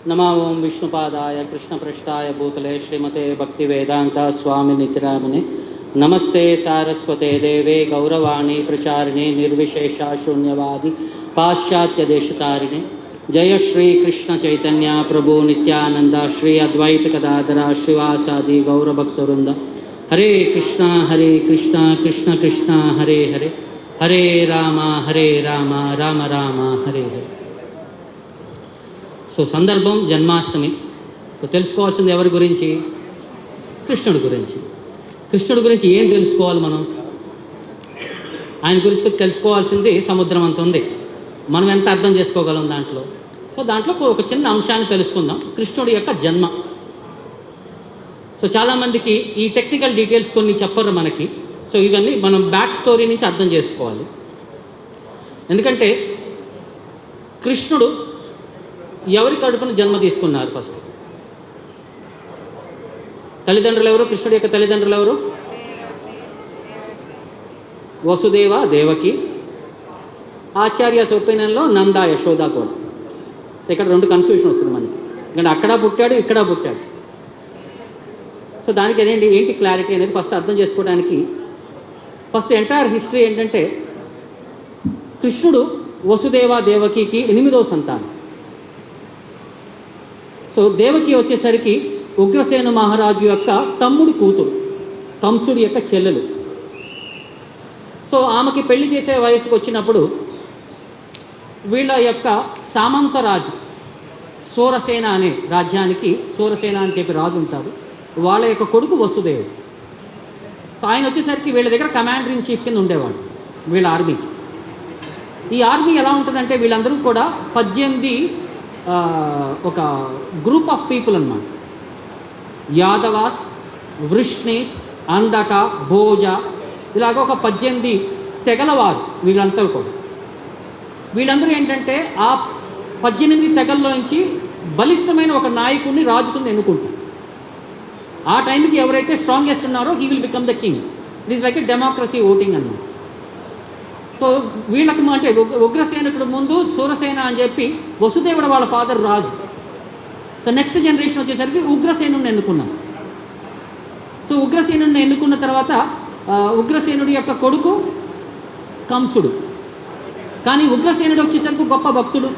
नमो ओं विष्णुपादाय कृष्णपृष्ठाय भूतले श्रीमते भक्तिवेदांता स्वामी नित्यानंदने नमस्ते सारस्वते देवे गौरवाणी प्रचारिणे निर्विशेषा शून्यवादी पाश्चात्य देशतारिणे जय श्री कृष्ण चैतन्य प्रभु नित्यानंद श्री अद्वैत गदाधर श्रीवासादि गौरभक्तवृंद हरे कृष्णा कृष्ण कृष्ण हरे हरे हरे राम राम राम हरे हरे. సో సందర్భం జన్మాష్టమి. సో తెలుసుకోవాల్సింది ఎవరి గురించి? కృష్ణుడి గురించి. కృష్ణుడి గురించి ఏం తెలుసుకోవాలి మనం? ఆయన గురించి తెలుసుకోవాల్సింది సముద్రం అంత ఉంది. మనం ఎంత అర్థం చేసుకోగలం దాంట్లో? సో దాంట్లో ఒక చిన్న అంశాన్ని తెలుసుకుందాం, కృష్ణుడి యొక్క జన్మ. సో చాలామందికి ఈ టెక్నికల్ డీటెయిల్స్ కొన్ని చెప్పరు మనకి. సో ఇవన్నీ మనం బ్యాక్ స్టోరీ నుంచి అర్థం చేసుకోవాలి. ఎందుకంటే కృష్ణుడు ఎవరి కడుపున జన్మ తీసుకున్నారు? ఫస్ట్ తల్లిదండ్రులు ఎవరు? కృష్ణుడి యొక్క తల్లిదండ్రులు ఎవరు? వసుదేవ దేవకి. ఆచార్యస్ ఒపీనియన్లో నంద యశోద కూడా. ఇక్కడ రెండు కన్ఫ్యూషన్ వస్తుంది మనకి, ఎందుకంటే అక్కడ పుట్టాడు ఇక్కడ పుట్టాడు. సో దానికి ఏంటి క్లారిటీ అనేది ఫస్ట్ అర్థం చేసుకోవడానికి ఫస్ట్ ఎంటైర్ హిస్టరీ ఏంటంటే, కృష్ణుడు వసుదేవ దేవకి 8వ సంతానం. సో దేవకి వచ్చేసరికి ఉగ్రసేన మహారాజు యొక్క తమ్ముడు కూతురు, కంసుడి యొక్క చెల్లెలు. సో ఆమెకి పెళ్లి చేసే వయసుకు వచ్చినప్పుడు వీళ్ళ యొక్క సామంతరాజు సూరసేన అనే రాజ్యానికి, సూరసేన అని చెప్పి రాజు ఉంటాడు, వాళ్ళ యొక్క కొడుకు వసుదేవుడు. సో ఆయన వచ్చేసరికి వీళ్ళ దగ్గర కమాండర్ ఇన్ చీఫ్ కింద ఉండేవాడు వీళ్ళ ఆర్మీకి. ఈ ఆర్మీ ఎలా ఉంటుందంటే వీళ్ళందరూ కూడా 18 ఒక గ్రూప్ ఆఫ్ పీపుల్ అన్నమాట. యాదవాస్, వృష్ణీస్, అందక, భోజ, ఇలాగ ఒక 18 తెగలవారు వీళ్ళంతా కూడా. వీళ్ళందరూ ఏంటంటే ఆ 18 తెగల్లోంచి బలిష్టమైన ఒక నాయకుడిని రాజు కింద ఎన్నుకుంటారు. ఆ టైంకి ఎవరైతే స్ట్రాంగెస్ట్ ఉన్నారో he will become the king. It is like a democracy voting అన్నమాట. సో వీళ్ళకు అంటే ఉగ్రసేనుడు ముందు సూరసేన అని చెప్పి, వసుదేవుడు వాళ్ళ ఫాదర్ రాజు. సో నెక్స్ట్ జనరేషన్ వచ్చేసరికి ఉగ్రసేనుడిని ఎన్నుకున్నాం. సో ఉగ్రసేనుడిని ఎన్నుకున్న తర్వాత ఉగ్రసేనుడి యొక్క కొడుకు కంసుడు. కానీ ఉగ్రసేనుడు వచ్చేసరికి గొప్ప భక్తుడు.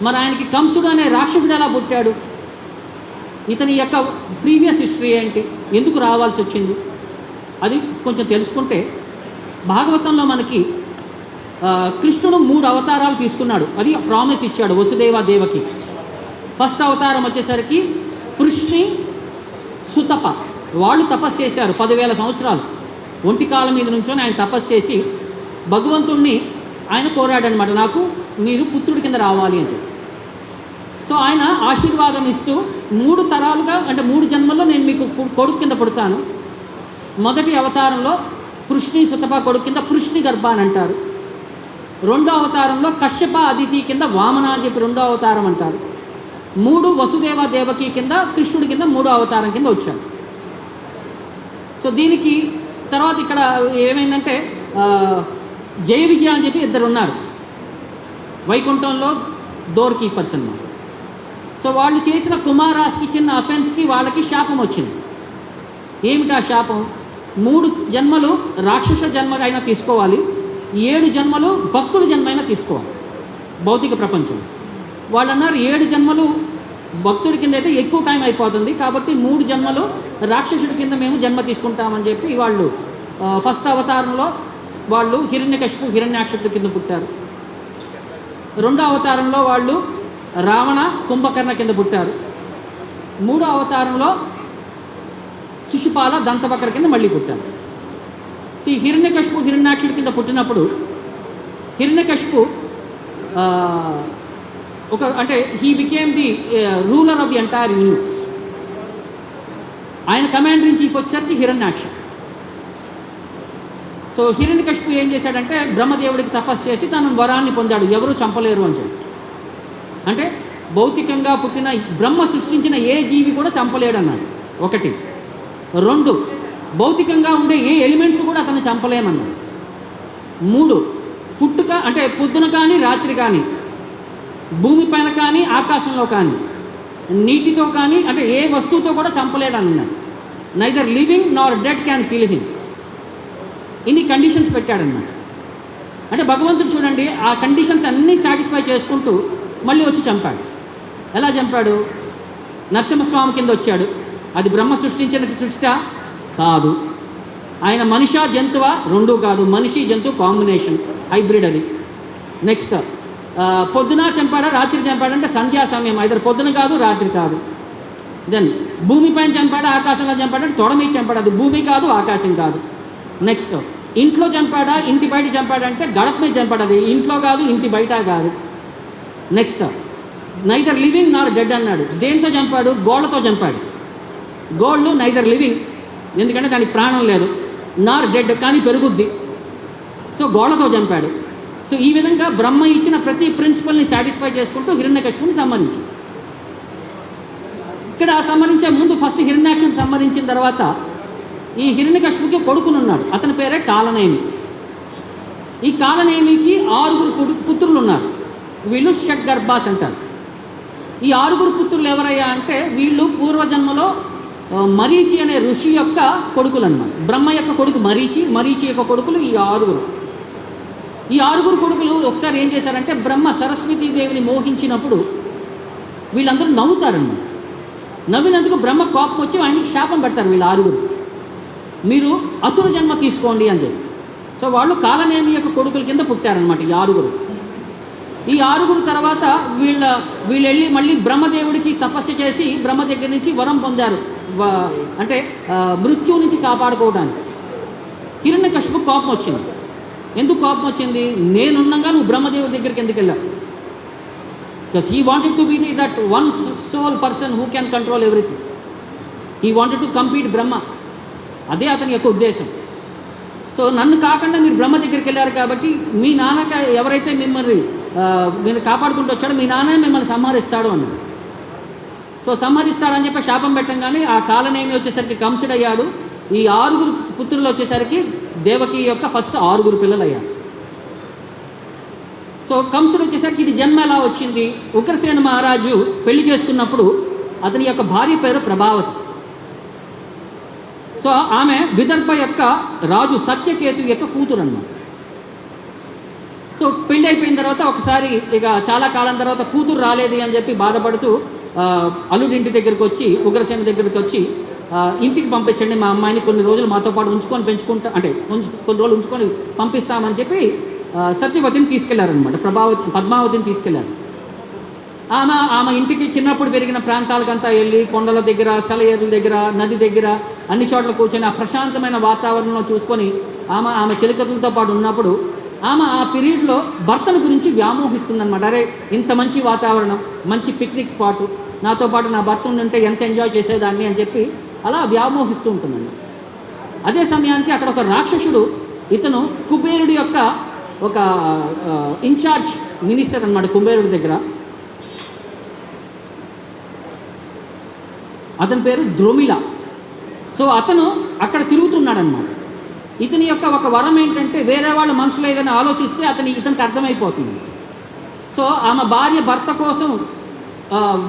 మరి ఆయనకి కంసుడు అనే రాక్షసుడు ఎలా పుట్టాడు? ఇతని యొక్క ప్రీవియస్ హిస్టరీ ఏంటి, ఎందుకు రావాల్సి వచ్చింది, అది కొంచెం తెలుసుకుంటే భాగవతంలో మనకి కృష్ణుడు 3 అవతారాలు తీసుకున్నాడు. అది ప్రామిస్ ఇచ్చాడు వసుదేవ దేవకి. ఫస్ట్ అవతారం వచ్చేసరికి కృష్ణి సుతప, వాళ్ళు తపస్సు చేశారు 10,000 సంవత్సరాలు. ఒంటికాలం మీద నుంచొని ఆయన తపస్సు చేసి భగవంతుణ్ణి ఆయన కోరాడనమాట, నాకు మీరు పుత్రుడి కింద రావాలి అని చెప్పి. సో ఆయన ఆశీర్వాదం ఇస్తూ 3 తరాలుగా అంటే 3 జన్మల్లో నేను మీకు కొడుకు కింద పుడతాను. మొదటి అవతారంలో కృష్ణి సుతప కొడుకు కింద కృష్ణి గర్భ అని అంటారు. 2వ అవతారంలో కశ్యప అదితి కింద వామన అని చెప్పి 2వ అవతారం అంటారు. 3 వసుదేవ దేవకి కింద కృష్ణుడి కింద 3వ అవతారం కింద వచ్చాడు. సో దీనికి తర్వాత ఇక్కడ ఏమైందంటే జయ విజయ అని చెప్పి 2 ఉన్నారు వైకుంఠంలో డోర్ కీపర్స్ అన్నమాట. సో వాళ్ళు చేసిన కుమారాస్కి చిన్న అఫెన్స్కి వాళ్ళకి శాపం వచ్చింది. ఏమిటా శాపం? 3 జన్మలు రాక్షస జన్మగా అయినా తీసుకోవాలి, 7 జన్మలు భక్తుల జన్మ అయినా తీసుకోవాలి భౌతిక ప్రపంచం. వాళ్ళు అన్నారు 7 జన్మలు భక్తుడి కింద అయితే ఎక్కువ టైం అయిపోతుంది, కాబట్టి 3 జన్మలు రాక్షసుడి కింద మేము జన్మ తీసుకుంటామని చెప్పి వాళ్ళు ఫస్ట్ అవతారంలో వాళ్ళు హిరణ్యకశిపు హిరణ్యాక్షుడి కింద పుట్టారు. 2వ అవతారంలో వాళ్ళు రావణ కుంభకర్ణ కింద పుట్టారు. 3వ అవతారంలో శిశుపాల దంతవక్ర కింద మళ్ళీ పుట్టారు. సో ఈ హిరణ్యకశిపు హిరణ్యాక్షుడి కింద పుట్టినప్పుడు హిరణ్యకశిపు అంటే he became the ruler of the entire universe. ఆయన కమాండర్ ఇన్ చీఫ్ వచ్చేసరికి హిరణ్యాక్ష. సో హిరణ్యకశిపు ఏం చేశాడంటే బ్రహ్మదేవుడికి తపస్సు చేసి తన వరాన్ని పొందాడు, ఎవరు చంపలేరు అని చెప్పి. అంటే భౌతికంగా పుట్టిన బ్రహ్మ సృష్టించిన ఏ జీవి కూడా చంపలేడు అన్నాడు. 1. 2, భౌతికంగా ఉండే ఏ ఎలిమెంట్స్ కూడా అతను చంపలేమన్నాడు. 3, పుట్టుక అంటే పొద్దున కానీ రాత్రి కానీ భూమి పైన కానీ ఆకాశంలో కానీ నీటితో కానీ అంటే ఏ వస్తువుతో కూడా చంపలేడు అన్నాడు. Neither living Nar dead can kill him. ఇన్ని కండిషన్స్ పెట్టాడన్నమాట. అంటే భగవంతుడు చూడండి ఆ కండిషన్స్ అన్నీ సాటిస్ఫై చేసుకుంటూ మళ్ళీ వచ్చి చంపాడు. ఎలా చంపాడు? నరసింహస్వామి కింద వచ్చాడు. అది బ్రహ్మ సృష్టించిన సృష్ట కాదు. ఆయన మనిషా జంతువా? రెండూ కాదు, మనిషి జంతువు కాంబినేషన్, హైబ్రిడ్ అది. నెక్స్ట్ పొద్దున చంపాడా రాత్రి చంపాడంటే సంధ్యా సమయం, ఐదర్ పొద్దున కాదు రాత్రి కాదు. దెన్ భూమిపైన చంపాడా ఆకాశంలో చంపాడంటే తొడ మీద చంపాడు, అది భూమి కాదు ఆకాశం కాదు. నెక్స్ట్ ఇంట్లో చంపాడా ఇంటి బయట చంపాడంటే గడప మీద చంపాడు, అది ఇంట్లో కాదు ఇంటి బయట కాదు. నెక్స్ట్ నైదర్ లివింగ్ నార్ డెడ్ అన్నాడు. దేంతో చంపాడు? గోళ్ళతో చంపాడు. గోళ్ళు నైదర్ లివింగ్, ఎందుకంటే దానికి ప్రాణం లేదు, నార్ డెడ్ కానీ పెరుగుద్ది, సో గోళ్ళతో చంపాడు. సో ఈ విధంగా బ్రహ్మ ఇచ్చిన ప్రతి ప్రిన్సిపల్ని సాటిస్ఫై చేసుకుంటూ హిరణ్యకశిపుని సంహరించాడు. ఇక్కడ సంహరించే ముందు ఫస్ట్ హిరణ్యాక్షుని సంహరించిన తర్వాత ఈ హిరణ్యకశిపుకి కొడుకునున్నాడు, అతని పేరే కాలనేమి. ఈ కాలనేమికి 6 పుత్రులు ఉన్నారు, వీళ్ళు షడ్గర్భాస్ అంటారు. ఈ 6 పుత్రులు ఎవరయ్యా అంటే వీళ్ళు పూర్వజన్మలో మరీచి అనే ఋషి యొక్క కొడుకులు అన్నమాట. బ్రహ్మ యొక్క కొడుకు మరీచి, మరీచి యొక్క కొడుకులు ఈ 6. ఈ 6 కొడుకులు ఒకసారి ఏం చేశారంటే బ్రహ్మ సరస్వతీదేవిని మోహించినప్పుడు వీళ్ళందరూ నవ్వుతారన్నమాట. నవ్వినందుకు బ్రహ్మ కోపం వచ్చి ఆయనకి శాపం పెడతారు వీళ్ళు 6. మీరు అసుర జన్మ తీసుకోండి అని చెప్పి. సో వాళ్ళు కాలనేమి యొక్క కొడుకుల కింద పుట్టారనమాట ఈ 6. ఈ 6 తర్వాత వీళ్ళు వెళ్ళి మళ్ళీ బ్రహ్మదేవుడికి తపస్సు చేసి బ్రహ్మ దగ్గర నుంచి వరం పొందారు, అంటే మృత్యువు నుంచి కాపాడుకోవడానికి. హిరణ్యకశిపు కోపం వచ్చింది. ఎందుకు కోపం వచ్చింది? నేనున్నగా నువ్వు బ్రహ్మదేవుడి దగ్గరికి ఎందుకు వెళ్ళావు? Because he wanted to be that one soul person who can control everything. He wanted to compete Brahma, అదే అతని యొక్క ఉద్దేశం. సో నన్ను కాకుండా మీరు బ్రహ్మ దగ్గరికి వెళ్ళారు కాబట్టి మీ నాన్నక ఎవరైతే మిమ్మల్ని మీరు కాపాడుకుంటూ వచ్చాడో మీ నాన్న మిమ్మల్ని సంహరిస్తాడు అన్నాడు. సో సంహరిస్తాడని చెప్పి శాపం పెట్టంగానే ఆ కాలనేమి వచ్చేసరికి కంసుడు అయ్యాడు. ఈ 6 పుత్రులు వచ్చేసరికి దేవకి యొక్క ఫస్ట్ 6 పిల్లలు అయ్యారు. సో కంసుడు వచ్చేసరికి ఇది జన్మ ఎలా వచ్చింది? ఉగ్రసేన మహారాజు పెళ్లి చేసుకున్నప్పుడు అతని యొక్క భార్య పేరు ప్రభావతి. సో ఆమె విదర్భ యొక్క రాజు సత్యకేతు యొక్క కూతురు అన్నమాట. సో పెళ్ళి అయిపోయిన తర్వాత ఒకసారి ఇక చాలా కాలం తర్వాత కూతురు రాలేదు అని చెప్పి బాధపడుతూ అల్లుడి ఇంటి దగ్గరికి వచ్చి ఉగ్రసేన దగ్గరికి వచ్చి ఇంటికి పంపించండి మా అమ్మాయిని, కొన్ని రోజులు మాతో పాటు ఉంచుకొని పెంచుకుంటా అంటే కొన్ని రోజులు ఉంచుకొని పంపిస్తామని చెప్పి సత్యవతిని తీసుకెళ్లారనమాట. పద్మావతిని తీసుకెళ్లారు. ఆమె ఇంటికి చిన్నప్పుడు పెరిగిన ప్రాంతాలకంతా వెళ్ళి కొండల దగ్గర, సెలయేరుల దగ్గర, నది దగ్గర అన్ని చోట్ల కూర్చొని ఆ ప్రశాంతమైన వాతావరణంలో చూసుకొని ఆమె చెలికతులతో పాటు ఉన్నప్పుడు ఆమె ఆ పీరియడ్లో భర్తల గురించి వ్యామోహిస్తుందన్నమాట. అరే ఇంత మంచి వాతావరణం, మంచి పిక్నిక్ స్పాటు, నాతో పాటు నా భర్త ఉంటే ఎంత ఎంజాయ్ చేసేదాన్ని అని చెప్పి అలా వ్యామోహిస్తూ ఉంటుందండి. అదే సమయానికి అక్కడ ఒక రాక్షసుడు, ఇతను కుబేరుడి యొక్క ఒక ఇన్ఛార్జ్ మినిస్టర్ అన్నమాట కుబేరుడి దగ్గర. అతని పేరు ద్రోమిల. సో అతను అక్కడ తిరుగుతున్నాడనమాట. ఇతని యొక్క ఒక వరం ఏంటంటే వేరే వాళ్ళ మనసులో ఏదైనా ఆలోచిస్తే ఇతనికి అర్థమైపోతుంది. సో ఆమె భార్య భర్త కోసం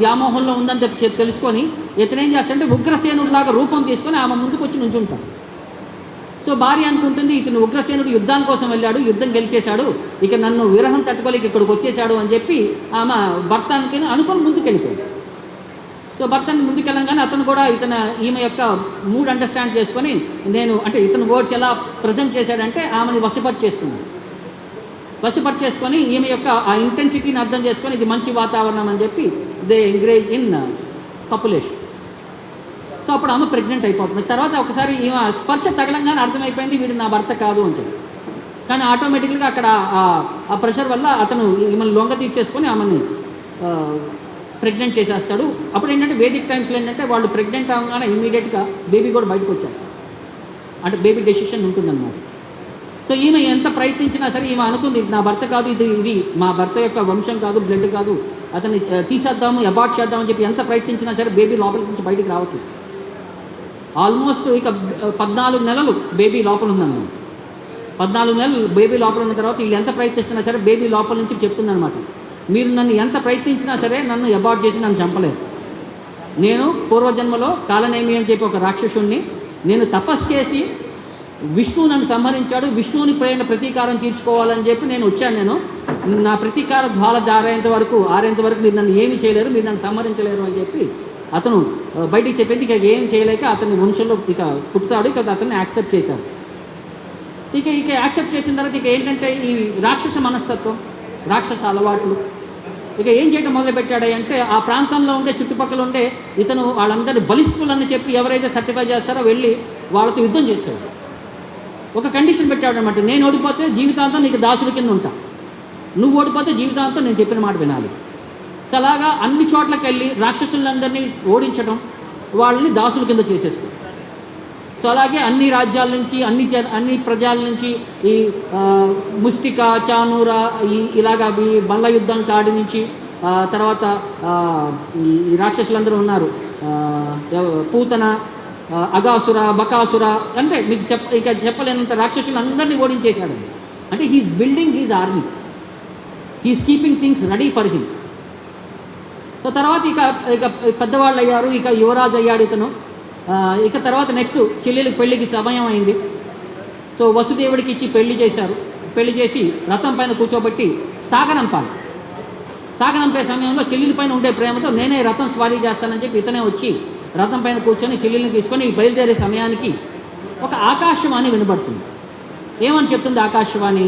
వ్యామోహంలో ఉందని తెలుసుకొని ఇతనేం చేస్తాడంటే ఉగ్రసేనుడిలాగా రూపం తీసుకొని ఆమె ముందుకు వచ్చి నుంచుంటాడు. సో భార్య అనుకుంటుంది ఇతను ఉగ్రసేనుడు యుద్ధాని కోసం వెళ్ళాడు, యుద్ధం గెలిచేశాడు, ఇక నన్ను విరహం తట్టుకోలేక ఇక్కడికి వచ్చేసాడు అని చెప్పి ఆమె భర్త అనుకొని ముందుకు వెళ్ళిపోయాడు. సో భర్తని ముందుకెళ్ళంగానే అతను కూడా ఈమె యొక్క మూడ్ అండర్స్టాండ్ చేసుకొని ఇతను వర్డ్స్ ఎలా ప్రజెంట్ చేశాడంటే ఆమెని వశపరిచేసుకొని ఈమె యొక్క ఆ ఇంటెన్సిటీని అర్థం చేసుకొని ఇది మంచి వాతావరణం అని చెప్పి they encourage in population. So అప్పుడు ఆమె ప్రెగ్నెంట్ అయిపోతుంది. తర్వాత ఒకసారి ఈమె స్పర్శ తగలంగానే అర్థమైపోయింది వీడు నా భర్త కాదు అని చెప్పి. కానీ ఆటోమేటిక్గా అక్కడ ఆ ప్రెషర్ వల్ల అతను ఈమెను లొంగ తీర్చేసుకొని ఆమెని ప్రెగ్నెంట్ చేసేస్తాడు. అప్పుడు ఏంటంటే వేదిక్ టైమ్స్లో ఏంటంటే వాళ్ళు ప్రెగ్నెంట్ అవగానే ఇమీడియట్గా బేబీ కూడా బయటకు వచ్చేస్తారు, అంటే బేబీ డెసిషన్ ఉంటుందన్నమాట. సో ఈమె ఎంత ప్రయత్నించినా సరే ఈమె అనుకుంది నా భర్త కాదు, ఇది మా భర్త యొక్క వంశం కాదు, బ్లడ్ కాదు, అతన్ని తీసేద్దాము, అబార్ట్ చేద్దామని చెప్పి ఎంత ప్రయత్నించినా సరే బేబీ లోపల నుంచి బయటకు రావట్లేదు. ఆల్మోస్ట్ ఇక 14 నెలలు బేబీ లోపల ఉందన్నమాట. 14 నెలలు బేబీ లోపల ఉన్న తర్వాత వీళ్ళు ఎంత ప్రయత్నిస్తున్నా సరే బేబీ లోపల నుంచి చెప్తుందన్నమాట, మీరు నన్ను ఎంత ప్రయత్నించినా సరే నన్ను అబార్ట్ చేసి నన్ను చంపలేరు, నేను పూర్వజన్మలో కాలనేమి అని చెప్పి ఒక రాక్షసుణ్ణి, నేను తపస్సు చేసి విష్ణువు నన్ను సంహరించాడు, విష్ణువుని ప్రేమ ప్రతీకారం తీర్చుకోవాలని చెప్పి నేను వచ్చాను. నేను నా ప్రతీకార జ్వాల ఆరేంత వరకు మీరు నన్ను ఏమి చేయలేరు, మీరు నన్ను సంహరించలేరు అని చెప్పి అతను బయటికి చెప్పింది. ఇక ఏం చేయలేక అతని వంశంలో ఇక పుట్టుతాడు. ఇక అతన్ని యాక్సెప్ట్ చేశాడు. ఇక యాక్సెప్ట్ చేసిన తర్వాత ఇక ఏంటంటే ఈ రాక్షస మనస్తత్వం, రాక్షస అలవాట్లు, ఇక ఏం చేయడం మొదలుపెట్టాడు అంటే ఆ ప్రాంతంలో ఉండే చుట్టుపక్కల ఉండే ఇతను వాళ్ళందరినీ బలిష్ఠులని చెప్పి ఎవరైతే సర్టిఫై చేస్తారో వెళ్ళి వాళ్ళతో యుద్ధం చేశాడు. ఒక కండిషన్ పెట్టాడు అనమాట, నేను ఓడిపోతే జీవితాంతం నీకు దాసుడి కింద ఉంటా, నువ్వు ఓడిపోతే జీవితాంతం నేను చెప్పిన మాట వినాలి. సో అలాగా అన్ని చోట్లకి వెళ్ళి రాక్షసులందరినీ ఓడించడం, వాళ్ళని దాసుల కింద చేసేసుకో. సో అలాగే అన్ని రాజ్యాల నుంచి అన్ని ప్రజల నుంచి ఈ ముష్టిక, చానూర, ఇలాగా ఈ మల్ల యుద్ధం కాడి నుంచి తర్వాత ఈ రాక్షసులందరూ ఉన్నారు, పూతన, అగాసుర, బకాసుర, అంటే మీకు ఇక చెప్పలేనంత రాక్షసులందరినీ ఓడించేశాడు. అంటే he's building his army, he's keeping things ready for him. So తర్వాత ఇక పెద్దవాళ్ళు అయ్యారు, ఇక యువరాజు అయ్యాడు ఇతను. ఇక తర్వాత నెక్స్ట్ చెల్లెలికి పెళ్ళికి సమయం అయింది. సో వసుదేవుడికి ఇచ్చి పెళ్లి చేశారు. పెళ్లి చేసి రథం పైన కూర్చోబెట్టి సాగనంపే సమయంలో చెల్లెలి పైన ఉండే ప్రేమతో నేనే రథం స్వారీ చేస్తానని చెప్పి ఇతనే వచ్చి రథం పైన కూర్చొని చెల్లెల్ని తీసుకొని బయలుదేరే సమయానికి ఒక ఆకాశవాణి వినబడుతుంది. ఏమని చెప్తుంది ఆకాశవాణి?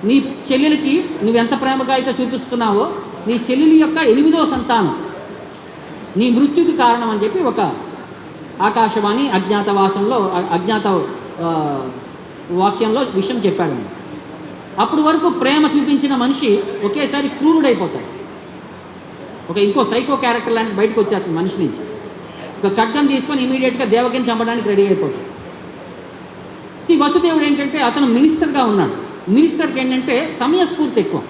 నీ చెల్లెలికి నువ్వెంత ప్రేమగా అయితే చూపిస్తున్నావో నీ చెల్లెలి యొక్క 8వ సంతానం నీ మృత్యుకి కారణం అని చెప్పి ఒక ఆకాశవాణి అజ్ఞాత వాక్యంలో విషయం చెప్పాడు. అప్పుడు వరకు ప్రేమ చూపించిన మనిషి ఒకేసారి క్రూరుడైపోతాడు. ఇంకో సైకో క్యారెక్టర్ లాంటి బయటకు వచ్చేస్తుంది మనిషి నుంచి. ఒక ఖడ్గం తీసుకొని ఇమీడియట్గా దేవకిని చంపడానికి రెడీ అయిపోతాడు. వసుదేవుడు ఏంటంటే అతను మినిస్టర్గా ఉన్నాడు. మినిస్టర్కి ఏంటంటే సమయస్ఫూర్తి ఎక్కువ.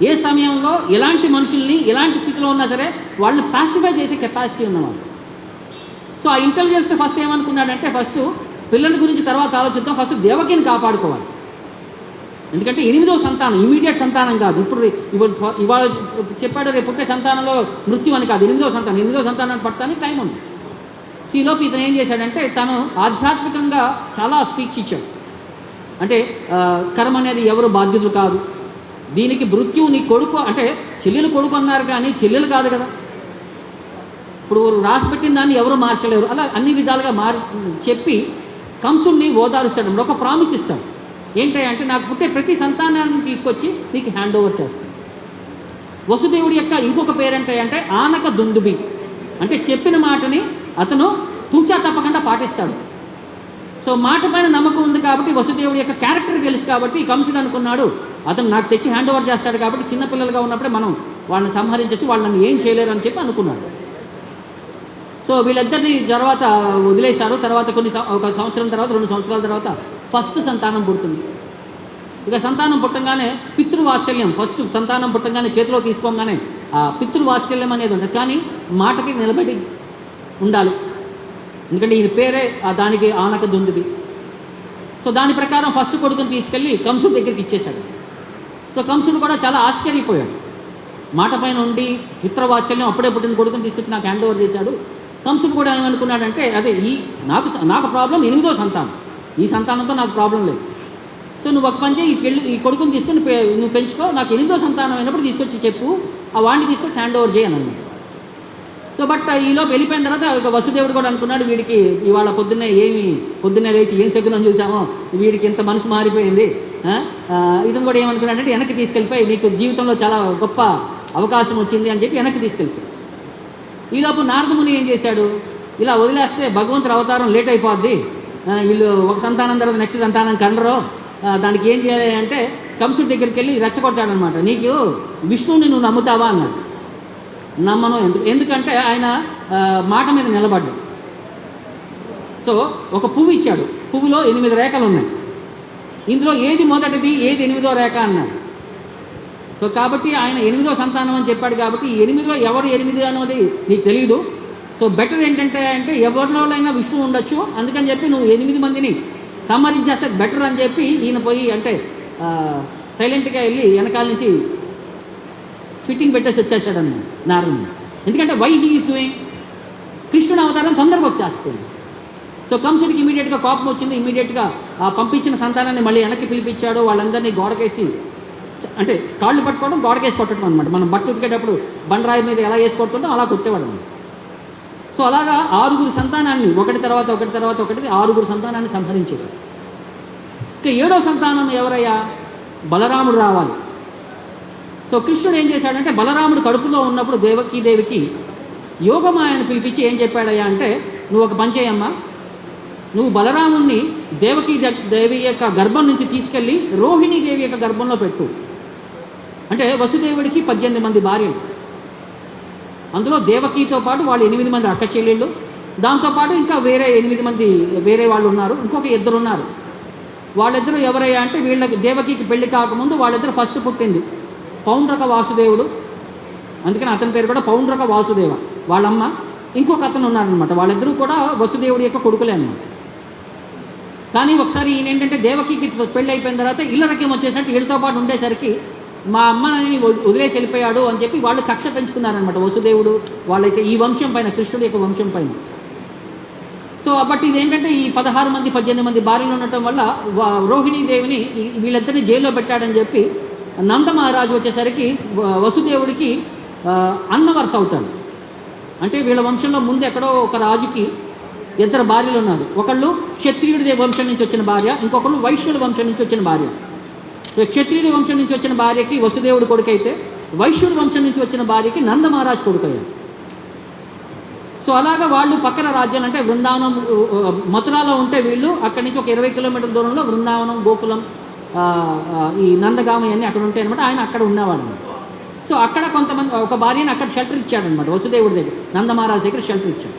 ఏ సమయంలో ఎలాంటి మనుషుల్ని ఎలాంటి స్థితిలో ఉన్నా సరే వాళ్ళని పాసిఫై చేసే కెపాసిటీ ఉన్నవాడు. సో ఆ ఇంటెలిజెన్స్ ఫస్ట్ ఏమనుకున్నాడంటే ఫస్ట్ పిల్లల గురించి తర్వాత ఆలోచిద్దాం, ఫస్ట్ దేవకిని కాపాడుకోవాలి. ఎందుకంటే 8వ సంతానం, ఇమీడియట్ సంతానం కాదు. ఇవాళ చెప్పాడు రేపు పుట్టే సంతానంలో మృత్యు అని కాదు, 8వ సంతానాన్ని పడటానికి టైం ఉంది. సో ఈలోపు ఇతను ఏం చేశాడంటే తను ఆధ్యాత్మికంగా చాలా స్పీచ్ ఇచ్చాడు. అంటే కర్మ అనేది ఎవరు బాధ్యులు కాదు, దీనికి మృత్యువు నీ కొడుకు, అంటే చెల్లెలు కొడుకు అన్నారు కానీ చెల్లెలు కాదు కదా, ఇప్పుడు రాసి పెట్టిన దాన్ని ఎవరు మార్చలేరు. అలా అన్ని విధాలుగా చెప్పి కంసుడిని ఓదారుస్తాడు. ఒక ప్రామిస్ ఇస్తాడు. ఏంటంటే నాకు పుట్టే ప్రతి సంతానాన్ని తీసుకొచ్చి నీకు హ్యాండ్ ఓవర్ చేస్తాను. వసుదేవుడి యొక్క ఇంకొక పేరేంటంటే ఆనక దుందుబి, అంటే చెప్పిన మాటని అతను తూచా తప్పకుండా పాటిస్తాడు. సో మాట పైన నమ్మకం ఉంది కాబట్టి వసుదేవుడి యొక్క క్యారెక్టర్ తెలుసు కాబట్టి కంసుడు అనుకున్నాడు అతను నాకు తెచ్చి హ్యాండ్ ఓవర్ చేస్తాడు కాబట్టి చిన్నపిల్లలుగా ఉన్నప్పుడే మనం వాళ్ళని సంహరించవచ్చు, వాళ్ళని ఏం చేయలేరు అని చెప్పి అనుకున్నాడు. సో వీళ్ళిద్దరిని తర్వాత వదిలేశారు. తర్వాత ఒక సంవత్సరం తర్వాత 2 సంవత్సరాల తర్వాత ఫస్ట్ సంతానం పుడుతుంది. ఇక సంతానం పుట్టంగానే పితృవాత్సల్యం, ఫస్ట్ సంతానం పుట్టంగానే చేతిలో తీసుకోగానే ఆ పితృవాత్సల్యం అనేది ఉంటుంది. కానీ మాటకి నిలబడి ఉండాలి, ఎందుకంటే ఈయన పేరే దానికి ఆనక దుందుబి. సో దాని ప్రకారం ఫస్ట్ కొడుకుని తీసుకెళ్ళి కంసుడి దగ్గరికి ఇచ్చేశాడు. సో కంసుడు కూడా చాలా ఆశ్చర్యపోయాడు. మాట పైన ఉండి పితృవాత్సల్యం, అప్పుడే పుట్టిన కొడుకుని తీసుకొచ్చి నాకు హ్యాండ్ ఓవర్ చేశాడు. కంసుడు కూడా ఏమనుకున్నాడంటే అదే నాకు ప్రాబ్లం 8వ సంతానం, ఈ సంతానంతో నాకు ప్రాబ్లం లేదు. సో నువ్వు ఒక పని చేయి, ఈ కొడుకుని తీసుకొని నువ్వు పెంచుకో, నాకు 8వ సంతానం అయినప్పుడు తీసుకొచ్చి చెప్పు, ఆ వాడిని తీసుకొచ్చి హ్యాండ్ ఓవర్ చేయను అన్నాడు. సో బట్ ఈలోపు వెళ్ళిపోయిన తర్వాత ఒక వసుదేవుడు కూడా అనుకున్నాడు వీడికి ఇవాళ పొద్దున్నే లేచి ఏం శకునం చూసామో వీడికి ఇంత మనసు మారిపోయింది. ఇతను కూడా ఏమనుకున్నాడంటే వెనక్కి తీసుకెళ్ళిపోయి నీకు జీవితంలో చాలా గొప్ప అవకాశం వచ్చింది అని చెప్పి వెనక్కి తీసుకెళ్ళిపోయి. ఈలోపు నారదముని ఏం చేశాడు, ఇలా వదిలేస్తే భగవంతుడి అవతారం లేట్ అయిపోద్ది, వీళ్ళు ఒక సంతానం తర్వాత నెక్స్ట్ సంతానం కండరో, దానికి ఏం చేయాలి అంటే కంసుడి దగ్గరికి వెళ్ళి రెచ్చగొడతాడనమాట. నీకు విష్ణువుని నువ్వు నమ్ముతావా అన్నాడు. నమ్మను. ఎందుకంటే ఆయన మాట మీద నిలబడ్డాడు. సో ఒక పువ్వు ఇచ్చాడు, పువ్వులో 8 రేఖలు ఉన్నాయి, ఇందులో ఏది మొదటిది ఏది 8వ రేఖ అన్నాడు. సో కాబట్టి ఆయన 8వ సంతానం అని చెప్పాడు కాబట్టి 8లో ఎవరు 8 అనేది నీకు తెలియదు. సో బెటర్ ఏంటంటే ఎవరిలోనైనా విష్ణువు ఉండొచ్చు, అందుకని చెప్పి నువ్వు 8 మందిని సంహరించేస్తే బెటర్ అని చెప్పి ఈయన పోయి అంటే సైలెంట్గా వెళ్ళి వెనకాల నుంచి ఫిట్టింగ్ పెట్టేసి వచ్చేసాడు అన్న నారదుడు. ఎందుకంటే వై హీ ఈజ్ డూయింగ్ కృష్ణుడు అవతారం తొందరగా వచ్చేస్తుంది. సో కంసుడికి ఇమీడియట్గా కోపం వచ్చింది. ఇమీడియట్గా పంపించిన సంతానాన్ని మళ్ళీ వెనక్కి పిలిపించాడు. వాళ్ళందరినీ గోడకేసి, అంటే కాళ్ళు పట్టుకోవడం, గోడకేసి కొట్టడం అనమాట. మనం బట్టలు ఉతికేటప్పుడు బండరాయి మీద ఎలా వేసి కొడుతుంటో అలా కొట్టేవాడు అనమాట. సో అలాగా 6 సంతానాన్ని ఒకటి తర్వాత ఒకటి 6 సంతానాన్ని సంహరించేశారు. ఇక 7వ సంతానం ఎవరయ్యా? బలరాముడు రావాలి. సో కృష్ణుడు ఏం చేశాడంటే, బలరాముడు కడుపులో ఉన్నప్పుడు దేవికి యోగమాయను పిలిపించి ఏం చెప్పాడయ్యా అంటే, నువ్వు ఒక పని చేయమ్మా, నువ్వు బలరాముణ్ణి దేవి యొక్క గర్భం నుంచి తీసుకెళ్ళి రోహిణీ దేవి యొక్క గర్భంలో పెట్టు. అంటే వసుదేవుడికి 18 మంది భార్యలు, అందులో దేవకితో పాటు వాళ్ళు 8 మంది అక్క చెల్లెళ్ళు, దాంతోపాటు ఇంకా వేరే 8 మంది వేరే వాళ్ళు ఉన్నారు, ఇంకొక 2 ఉన్నారు. వాళ్ళిద్దరూ ఎవరయ్యా అంటే, వీళ్ళకి దేవకికి పెళ్లి కాకముందు వాళ్ళిద్దరు ఫస్ట్ పుట్టింది పౌండ్రక వాసుదేవుడు, అందుకని అతని పేరు కూడా పౌండ్రక వాసుదేవ. వాళ్ళమ్మ ఇంకొక అతను ఉన్నారనమాట. వాళ్ళిద్దరూ కూడా వసుదేవుడి యొక్క కొడుకులే అన్నమాట. కానీ ఒకసారి ఈయన ఏంటంటే, దేవకికి పెళ్ళి అయిపోయిన తర్వాత ఇళ్ళరక్యం వచ్చేసరికి వీళ్ళతో పాటు ఉండేసరికి మా అమ్మని వదిలేసి వెళ్ళిపోయాడు అని చెప్పి వాళ్ళు కక్ష పెంచుకున్నారనమాట వసుదేవుడు వాళ్ళకి ఈ వంశం పైన, కృష్ణుడి యొక్క వంశం పైన. సో బట్ ఇదేంటంటే, ఈ 16 మంది 18 మంది భార్యలు ఉండటం వల్ల రోహిణీదేవిని వీళ్ళిద్దరిని జైల్లో పెట్టాడని చెప్పి నంద మహారాజు వచ్చేసరికి వసుదేవుడికి అన్నవరస అవుతాడు. అంటే వీళ్ళ వంశంలో ముందు ఎక్కడో ఒక రాజుకి 2 భార్యలు ఉన్నారు. ఒకళ్ళు క్షత్రియుడి వంశం నుంచి వచ్చిన భార్య, ఇంకొకళ్ళు వైశ్యుడి వంశం నుంచి వచ్చిన భార్య. క్షత్రియుడి వంశం నుంచి వచ్చిన భార్యకి వసుదేవుడు కొడుకైతే, వైశ్యుడి వంశం నుంచి వచ్చిన భార్యకి నంద మహారాజు కొడుకయ్యాడు. సో అలాగా వాళ్ళు పక్కన రాజ్యాలు, అంటే బృందావనం మథురాలో ఉంటే వీళ్ళు అక్కడి నుంచి ఒక 20 కిలోమీటర్ల దూరంలో బృందావనం, గోకులం, ఈ నందగామ అన్నీ అక్కడ ఉంటాయి అనమాట. ఆయన అక్కడ ఉన్నవాడు. సో అక్కడ కొంతమంది ఒక భార్యని అక్కడ షెల్టర్ ఇచ్చాడనమాట వసుదేవుడి దగ్గర, నందమహారాజు దగ్గర షెల్టర్ ఇచ్చాడు.